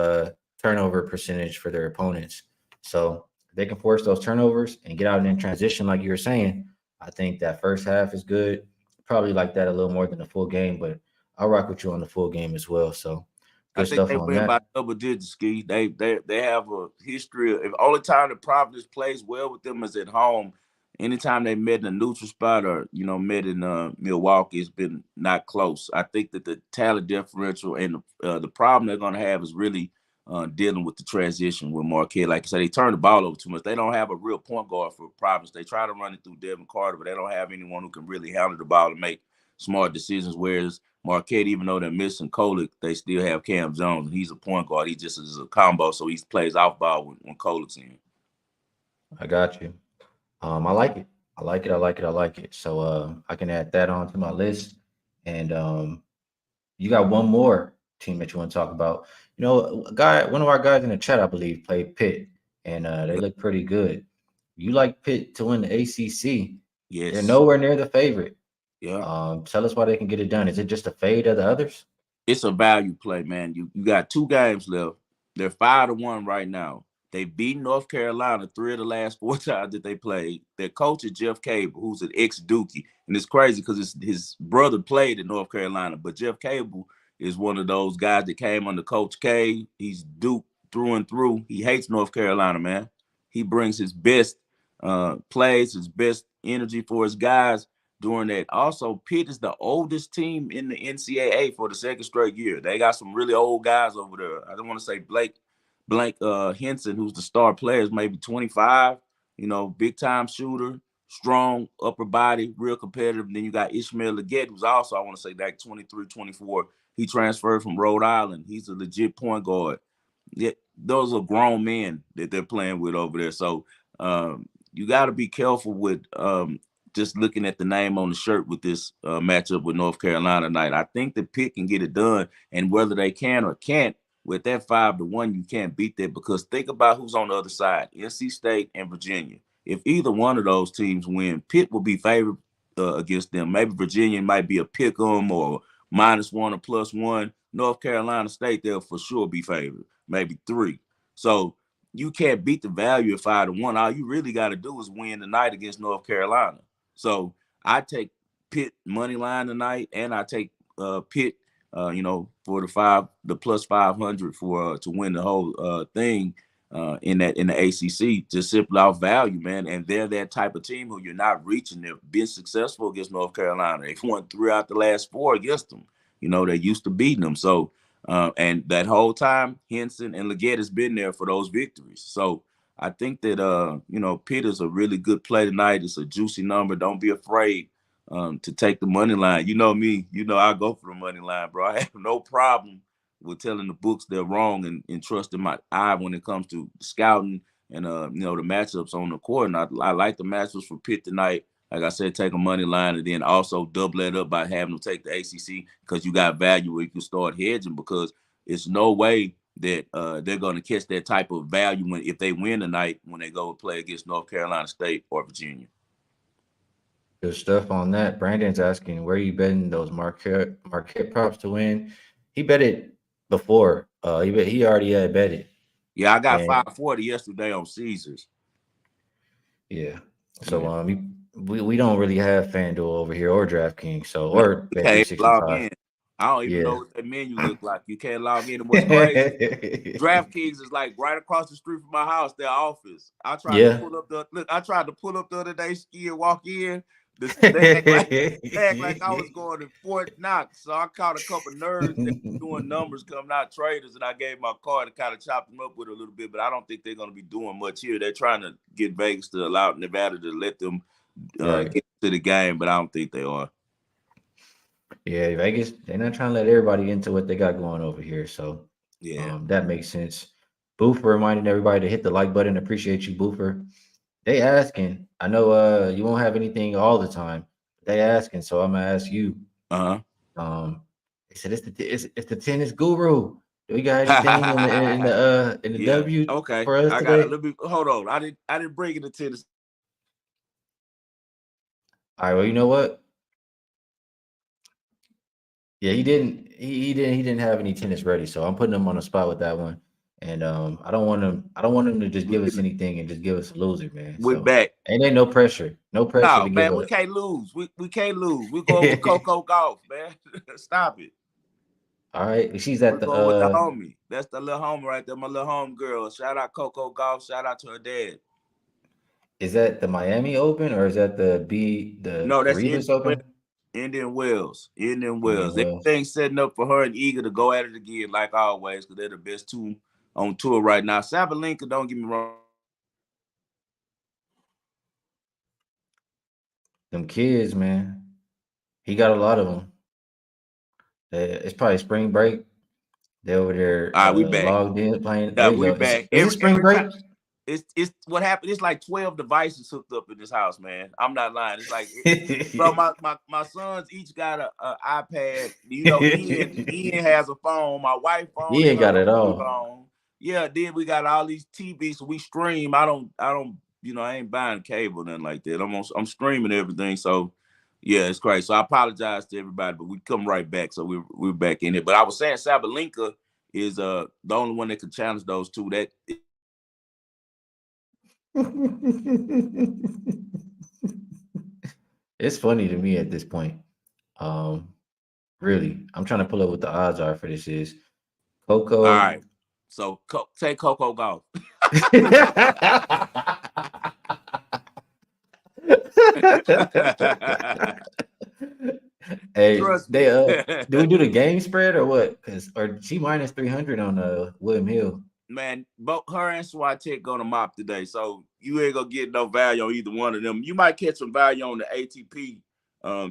turnover percentage for their opponents. So if they can force those turnovers and get out in transition like you were saying, I think that first half is good. Probably like that a little more than the full game, but I'll rock with you on the full game as well. So good stuff they on win that. by double digits, Skee. They have a history of, only time that Providence plays well with them is at home. Anytime they met in a neutral spot or, met in Milwaukee, it's been not close. I think that the talent differential and the problem they're going to have is really dealing with the transition with Marquette. Like I said, they turn the ball over too much. They don't have a real point guard for Providence. They try to run it through Devin Carter, but they don't have anyone who can really handle the ball and make smart decisions. Whereas Marquette, even though they're missing Kolick, they still have Cam Jones, and he's a point guard. He just is a combo, so he plays off ball when Kolick's in. I got you. I like it. I like it. I like it. I like it. So I can add that on to my list. And you got one more team that you want to talk about. You know, one of our guys in the chat, I believe, played Pitt, and they look pretty good. You like Pitt to win the ACC? Yes. They're nowhere near the favorite. Yeah. Tell us why they can get it done. Is it just a fade of the others? It's a value play, man. You got 2 games left. They're 5-1 right now. They beat North Carolina 3 of the last 4 times that they played. Their coach is Jeff Cable, who's an ex-Dookie. And it's crazy because his brother played in North Carolina. But Jeff Cable is one of those guys that came under Coach K. He's Duke through and through. He hates North Carolina, man. He brings his best plays, his best energy for his guys during that. Also, Pitt is the oldest team in the NCAA for the 2nd straight year. They got some really old guys over there. I don't want to say Blank Henson, who's the star player, is maybe 25, big time shooter, strong upper body, real competitive. And then you got Ishmael Leggett, who's also, I want to say, like 23, 24. He transferred from Rhode Island. He's a legit point guard. Yeah, those are grown men that they're playing with over there. So you got to be careful with just looking at the name on the shirt with this matchup with North Carolina tonight. I think the Pitt can get it done, and whether they can or can't, with that 5-1, you can't beat that, because think about who's on the other side, NC State and Virginia. If either one of those teams win, Pitt will be favored against them. Maybe Virginia might be a pick 'em or -1 or +1. North Carolina State, they'll for sure be favored, maybe 3. So you can't beat the value at 5-1. All you really got to do is win tonight against North Carolina. So I take Pitt money line tonight, and I take Pitt, for the plus 500 for to win the whole thing in the ACC, just simply off value, man. And they're that type of team who you're not reaching. They've been successful against North Carolina. They've won 3 out the last 4 against them. They're used to beating them. So and that whole time, Henson and Leggett has been there for those victories. So I think that Pitt is a really good play tonight. It's a juicy number. Don't be afraid to take the money line. You know me, I go for the money line, bro. I have no problem with telling the books they're wrong and trusting my eye when it comes to scouting and the matchups on the court. And I like the matchups for Pitt tonight. Like I said, take a money line, and then also double it up by having them take the ACC, because you got value where you can start hedging, because it's no way that they're going to catch that type of value if they win tonight when they go play against North Carolina State or Virginia. Good stuff on that. Brandon's asking, where you betting those Marquette props to win? He bet it before. He already had betted. Yeah, I got 540 yesterday on Caesars. Yeah. So we don't really have FanDuel over here or DraftKings, or Bet365. I don't even know what that menu look like. You can't log in. And what's crazy, DraftKings is like right across the street from my house, their office. I tried to pull up the other day, Skee, and walk in. They act like I was going to Fort Knox. So I caught a couple nerds that doing numbers, coming out traders, and I gave my card to kind of chop them up with a little bit, but I don't think they're going to be doing much here. They're trying to get Vegas to allow Nevada to let them get to the game, but I don't think they are. Yeah, Vegas, they're not trying to let everybody into what they got going over here. So that makes sense. Boofer reminding everybody to hit the like button. Appreciate you, Boofer. They asking. I know you won't have anything all the time. They asking, so I'm gonna ask you. They said it's the tennis guru. Do we got anything in the W for us today? Hold on. I didn't bring it to tennis. All right. Well, you know what? Yeah, he didn't have any tennis ready, so I'm putting him on the spot with that one. And I don't want him to just give us anything and just give us a loser, man. We're back. Ain't there no pressure. No pressure no, to man, give we us. Can't lose. We can't lose. We're going with Coco Golf, man. Stop it. All right. She's at with the homie. That's the little homie right there, my little home girl. Shout out Coco Golf. Shout out to her dad. Is that the Miami Open or is that No, that's Revis Open? Indian Wells. Everything's setting up for her and Eager to go at it again, like always, because they're the best two on tour right now. Sabalenka, don't get me wrong. Them kids, man. He got a lot of them. It's probably spring break. They're over there All right, we back. logged in playing. Yeah, There you we go. back. Is it spring Every break? time, it's what happened. It's like 12 devices hooked up in this house, man. I'm not lying. It's like, bro, my sons each got a iPad. You know, Ian has a phone. My wife phone. He ain't got it all. Phone. Yeah, then we got all these TVs, so we stream. I don't. You know, I ain't buying cable, nothing like that. I'm streaming everything. So, yeah, it's crazy. So I apologize to everybody, but we come right back. So we're back in here. But I was saying Sabalenka is the only one that can challenge those two. That it's funny to me at this point. Really, I'm trying to pull up what the odds are for this. Is Coco? All right. So take Coco golf. Hey, they do we do the game spread or what? Or she minus 300 on William Hill. Man, both her and Swiatek gonna mop today, so you ain't gonna get no value on either one of them. You might catch some value on the ATP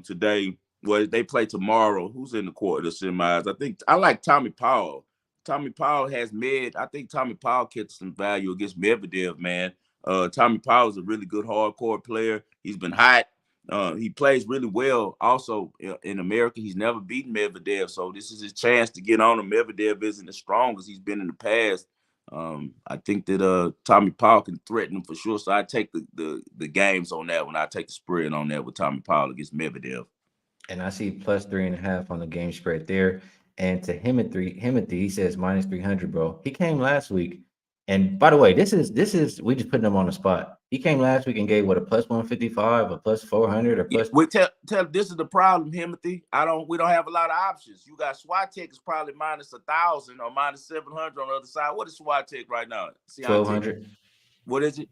today. Well, they play tomorrow. Who's in the quarter semis? I think I like Tommy Paul. Tommy Paul has I think Tommy Paul catches some value against Medvedev, man. Tommy Paul is a really good hardcore player. He's been hot. He plays really well. Also in America, he's never beaten Medvedev, so this is his chance to get on him. Medvedev isn't as strong as he's been in the past. I think that Tommy Paul can threaten him for sure. So I take the games on that one. I take the spread on that with Tommy Paul against Medvedev. And I see plus 3.5 on the game spread there. And to Himothy, he says minus 300, bro. He came last week. And by the way, this is we just putting him on the spot. He came last week and gave what, a plus 155, a plus 400, or plus. We tell this is the problem, Himothy. We don't have a lot of options. You got Swiatek is probably minus 1,000 or minus 700 on the other side. What is Swiatek right now? 1,200. What is it?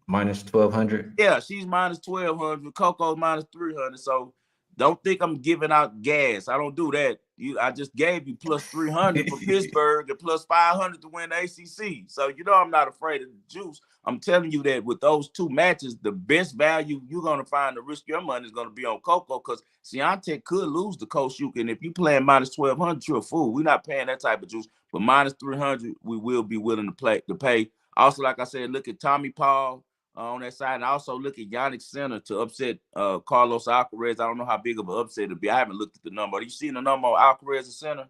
Minus 1,200. Yeah, she's minus 1,200. Coco's minus 300. So don't think I'm giving out gas. I don't do that. I just gave you plus 300 for Pittsburgh and plus 500 to win the ACC. So you know I'm not afraid of the juice. I'm telling you that with those two matches, the best value you're going to find to risk your money is going to be on Coco, because Swiatek could lose to Koshuk, and if you playing minus 1,200, you're a fool. We're not paying that type of juice. But minus 300, we will be willing to pay. Also, like I said, look at Tommy Paul on that side, and also look at Yannick Sinner to upset Carlos Alcaraz. I don't know how big of an upset it'll be. I haven't looked at the number. Are you seeing the number on Alcaraz and Sinner?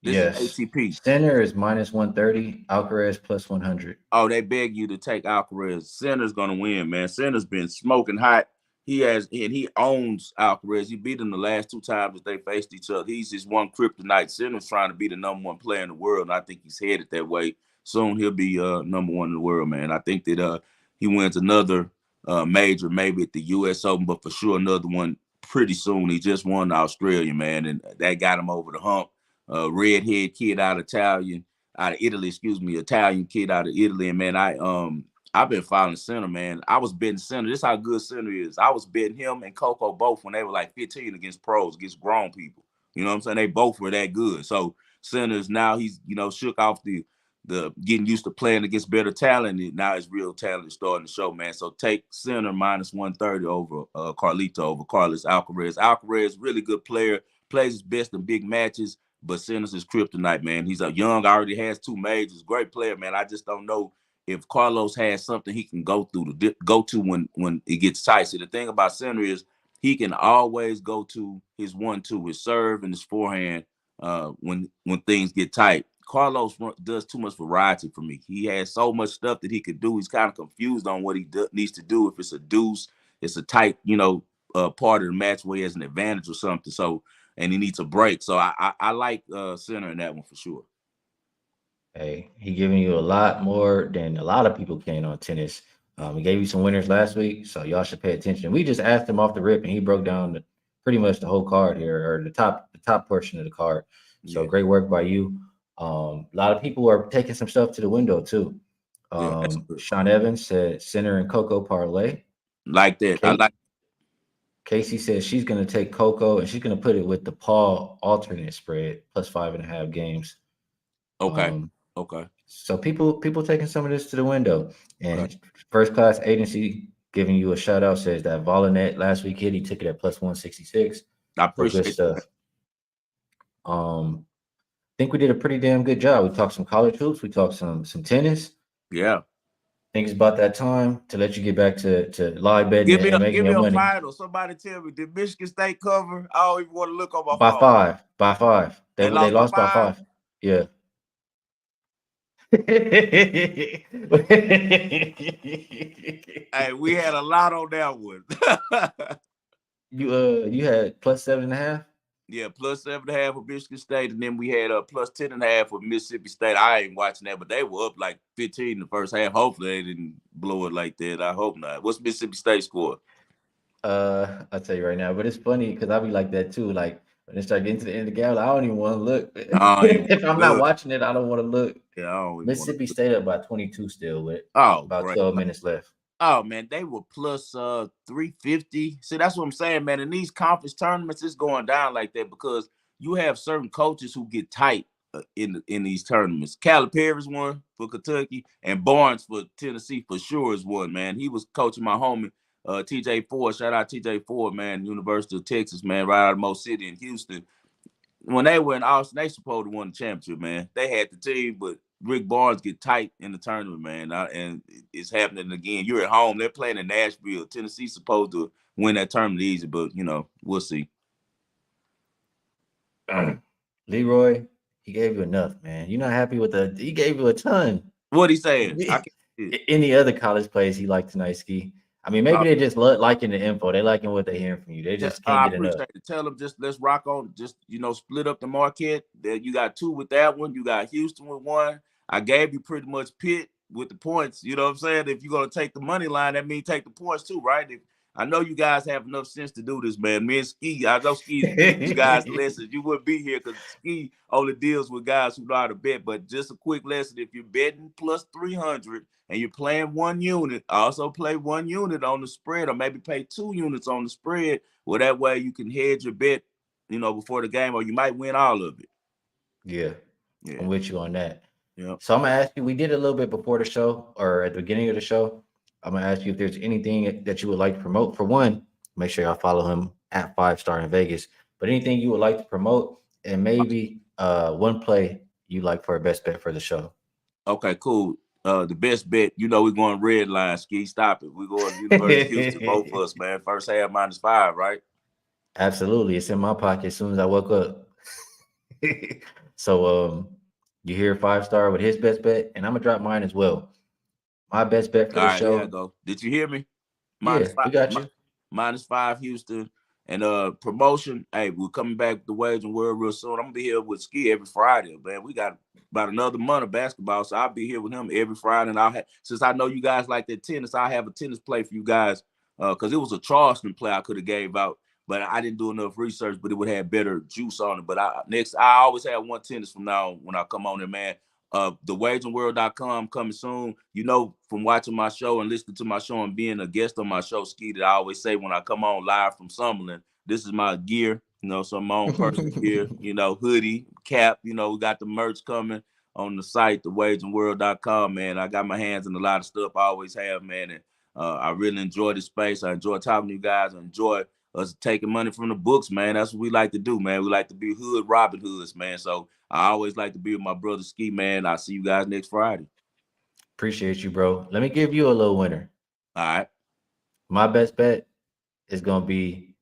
Yes. Is ATP. Sinner is minus 130. Alcaraz plus 100. Oh, they beg you to take Alcaraz. Sinner's gonna win, man. Sinner's been smoking hot. He owns Alcaraz. He beat him the last two times that they faced each other. He's just one kryptonite. Sinner's trying to be the number one player in the world, and I think he's headed that way. Soon he'll be number one in the world, man. I think that he wins another major, maybe at the U.S. Open, but for sure another one pretty soon. He just won the Australian, man, and that got him over the hump. Redhead kid out of Italy, Italian kid out of Italy, and man, I've been following Sinner, man. I was betting Sinner. This is how good Sinner is. I was betting him and Coco both when they were like 15 against pros, against grown people. You know what I'm saying? They both were that good. So Sinner's now he's shook off the getting used to playing against better talent, and now his real talent is starting to show, man. So take Sinner minus 130 over Carlito over Carlos Alcaraz. Alcaraz, really good player, plays his best in big matches, but Sinner's his kryptonite, man. He's young, already has 2 majors, great player, man. I just don't know if Carlos has something he can go to when it gets tight. See, the thing about Sinner is he can always go to his 1-2, his serve and his forehand when things get tight. Carlos does too much variety for me. He has so much stuff that he could do. He's kind of confused on what he needs to do. If it's a deuce, it's a tight, part of the match where he has an advantage or something. So, and he needs a break. So I like Sinner in that one for sure. Hey, he giving you a lot more than a lot of people can on tennis. He gave you some winners last week, so y'all should pay attention. We just asked him off the rip, and he broke down pretty much the whole card here, or the top portion of the card. So Yeah. great work by you. A lot of people are taking some stuff to the window too. Yeah, Sean Evans said Sinner and Coco parlay. like that. I like. Casey says she's going to take Coco and she's going to put it with the Paul alternate spread plus 5.5 games. Okay. Okay. So people taking some of this to the window. And Okay. First Class Agency giving you a shout out says that Volinet last week hit. He took it at plus 166. I So good appreciate stuff. that. I think we did a pretty damn good job. We talked some college hoops. We talked some tennis. Yeah. I think it's about that time to let you get back to live betting and making your Give me money. a final. Somebody tell me, did Michigan State cover? I don't even want to look on my By phone. 5. By 5. They lost by 5. Yeah. Hey, we had a lot on that one. You had plus 7.5. Yeah, plus 7.5 for Michigan State, and then we had plus 10.5 for Mississippi State. I ain't watching that, but they were up like 15 in the first half. Hopefully, they didn't blow it like that. I hope not. What's Mississippi State score? I'll tell you right now, but it's funny because I'll be like that too. Like when it start getting to the end of the game, I don't even want to look. If I'm not watching it, I don't want to look. Yeah, I don't even Mississippi State up by 22 still with about great. 12 minutes left. Oh man, they were plus 350. See, that's what I'm saying, man. In these conference tournaments, it's going down like that because you have certain coaches who get tight in these tournaments. Calipari's one for Kentucky, and Barnes for Tennessee for sure is one, man. He was coaching my homie TJ Ford. Shout out TJ Ford, man, University of Texas, man, right out of Mo City in Houston. When they were in Austin, they supposed to win the championship, man. They had the team, but Rick Barnes get tight in the tournament, man. And it's happening again. You're at home. They're playing in Nashville. Tennessee's supposed to win that tournament easy, but, we'll see. Leroy, he gave you enough, man. You're not happy with he gave you a ton. What he saying? Any other college plays he liked tonight, Skee? I mean, maybe they just liking the info. They liking what they hearing from you. They just can't get enough. Tell them just let's rock on. Just split up the Marquette. You got 2 with that one. You got Houston with 1. I gave you pretty much Pitt with the points. You know what I'm saying? If you're gonna take the money line, that means take the points too, right? I know you guys have enough sense to do this, man. Me and Skee, I know Skee you guys lessons. You wouldn't be here because Skee only deals with guys who know how to bet. But just a quick lesson: if you're betting plus 300 and you're playing 1 unit, also play 1 unit on the spread, or maybe pay 2 units on the spread. Well, that way you can hedge your bet, before the game, or you might win all of it. Yeah. I'm with you on that. Yeah. So I'm gonna ask you. We did a little bit before the show, or at the beginning of the show. I'm gonna ask you if there's anything that you would like to promote. For one, make sure y'all follow him at 5 Star in Vegas. But anything you would like to promote, and maybe one play you like for a best bet for the show. Okay, cool. The best bet, we're going red line. Skee, stop it. We're going University of Houston, both of us, man. First half -5, right? Absolutely, it's in my pocket as soon as I woke up. So you hear 5 Star with his best bet, and I'm gonna drop mine as well. My best bet for the show. There I go. Did you hear me? -5, we got you. -5 Houston. And promotion. Hey, we're coming back with the Waging World real soon. I'm gonna be here with Skee every Friday, man. We got about another month of basketball, so I'll be here with him every Friday. And since I know you guys like that tennis, I'll have a tennis play for you guys. Because it was a Charleston play I could have gave out, but I didn't do enough research, but it would have better juice on it. But I always have one tennis from now on when I come on there, man. TheWagingWorld.com coming soon. From watching my show and listening to my show and being a guest on my show, Skee, that I always say when I come on live from Summerlin, this is my gear, some my own personal gear, hoodie, cap, we got the merch coming on the site, TheWagingWorld.com, man. I got my hands in a lot of stuff I always have, man. And I really enjoy this space. I enjoy talking to you guys. I enjoy us taking money from the books, man. That's what we like to do, man. We like to be hood Robin Hoods, man. So I always like to be with my brother Skee, man. I'll see you guys next Friday. Appreciate you, bro. Let me give you a little winner. All right. My best bet is gonna be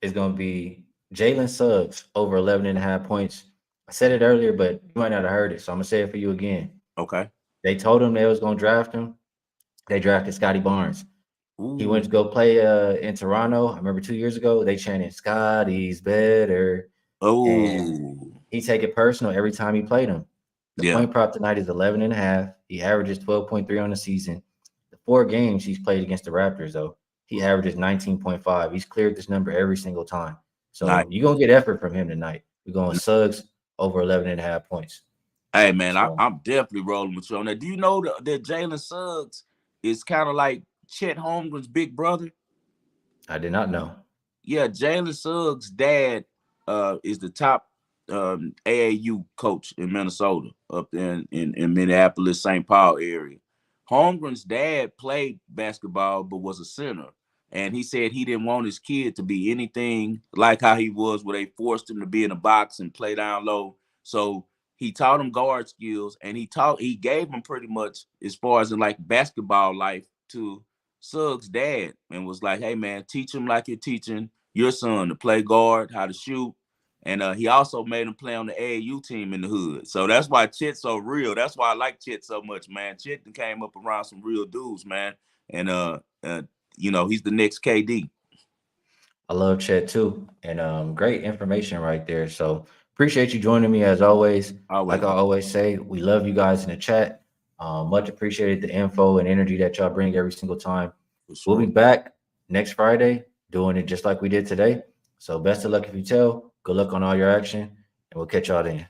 Jalen Suggs over 11.5 points. I said it earlier, but you might not have heard it, so I'm gonna say it for you again. Okay. They told him they was gonna draft him. They drafted Scotty Barnes. Ooh. He went to go play in Toronto. I remember 2 years ago, they chanted Scotty's better. Oh, he take it personal every time he played him. The point prop tonight is 11.5. He averages 12.3 on the season. The 4 games he's played against the Raptors, though, he averages 19.5. He's cleared this number every single time. So you're going to get effort from him tonight. We're going Suggs over 11.5 points. Hey, man, I'm definitely rolling with you on that. Do you know that Jalen Suggs is kind of like Chet Holmgren's big brother? I did not know. Yeah, Jalen Suggs' dad is the top AAU coach in Minnesota, up there in Minneapolis, St. Paul area. Holmgren's dad played basketball but was a center. And he said he didn't want his kid to be anything like how he was, where they forced him to be in a box and play down low. So he taught him guard skills, and he gave him pretty much as far as in like basketball life to Suggs' dad, and was like, hey man, teach him like you're teaching your son to play guard, how to shoot. And he also made him play on the AAU team in the hood. So that's why Chet's so real. That's why I like Chet so much, man. Chet came up around some real dudes, man. And he's the next KD. I love Chet too. And great information right there. So appreciate you joining me as always. Like I always say, we love you guys in the chat. Much appreciated the info and energy that y'all bring every single time. Sure. We'll be back next Friday doing it just like we did today. So best of luck if you tell. Good luck on all your action, and we'll catch y'all then.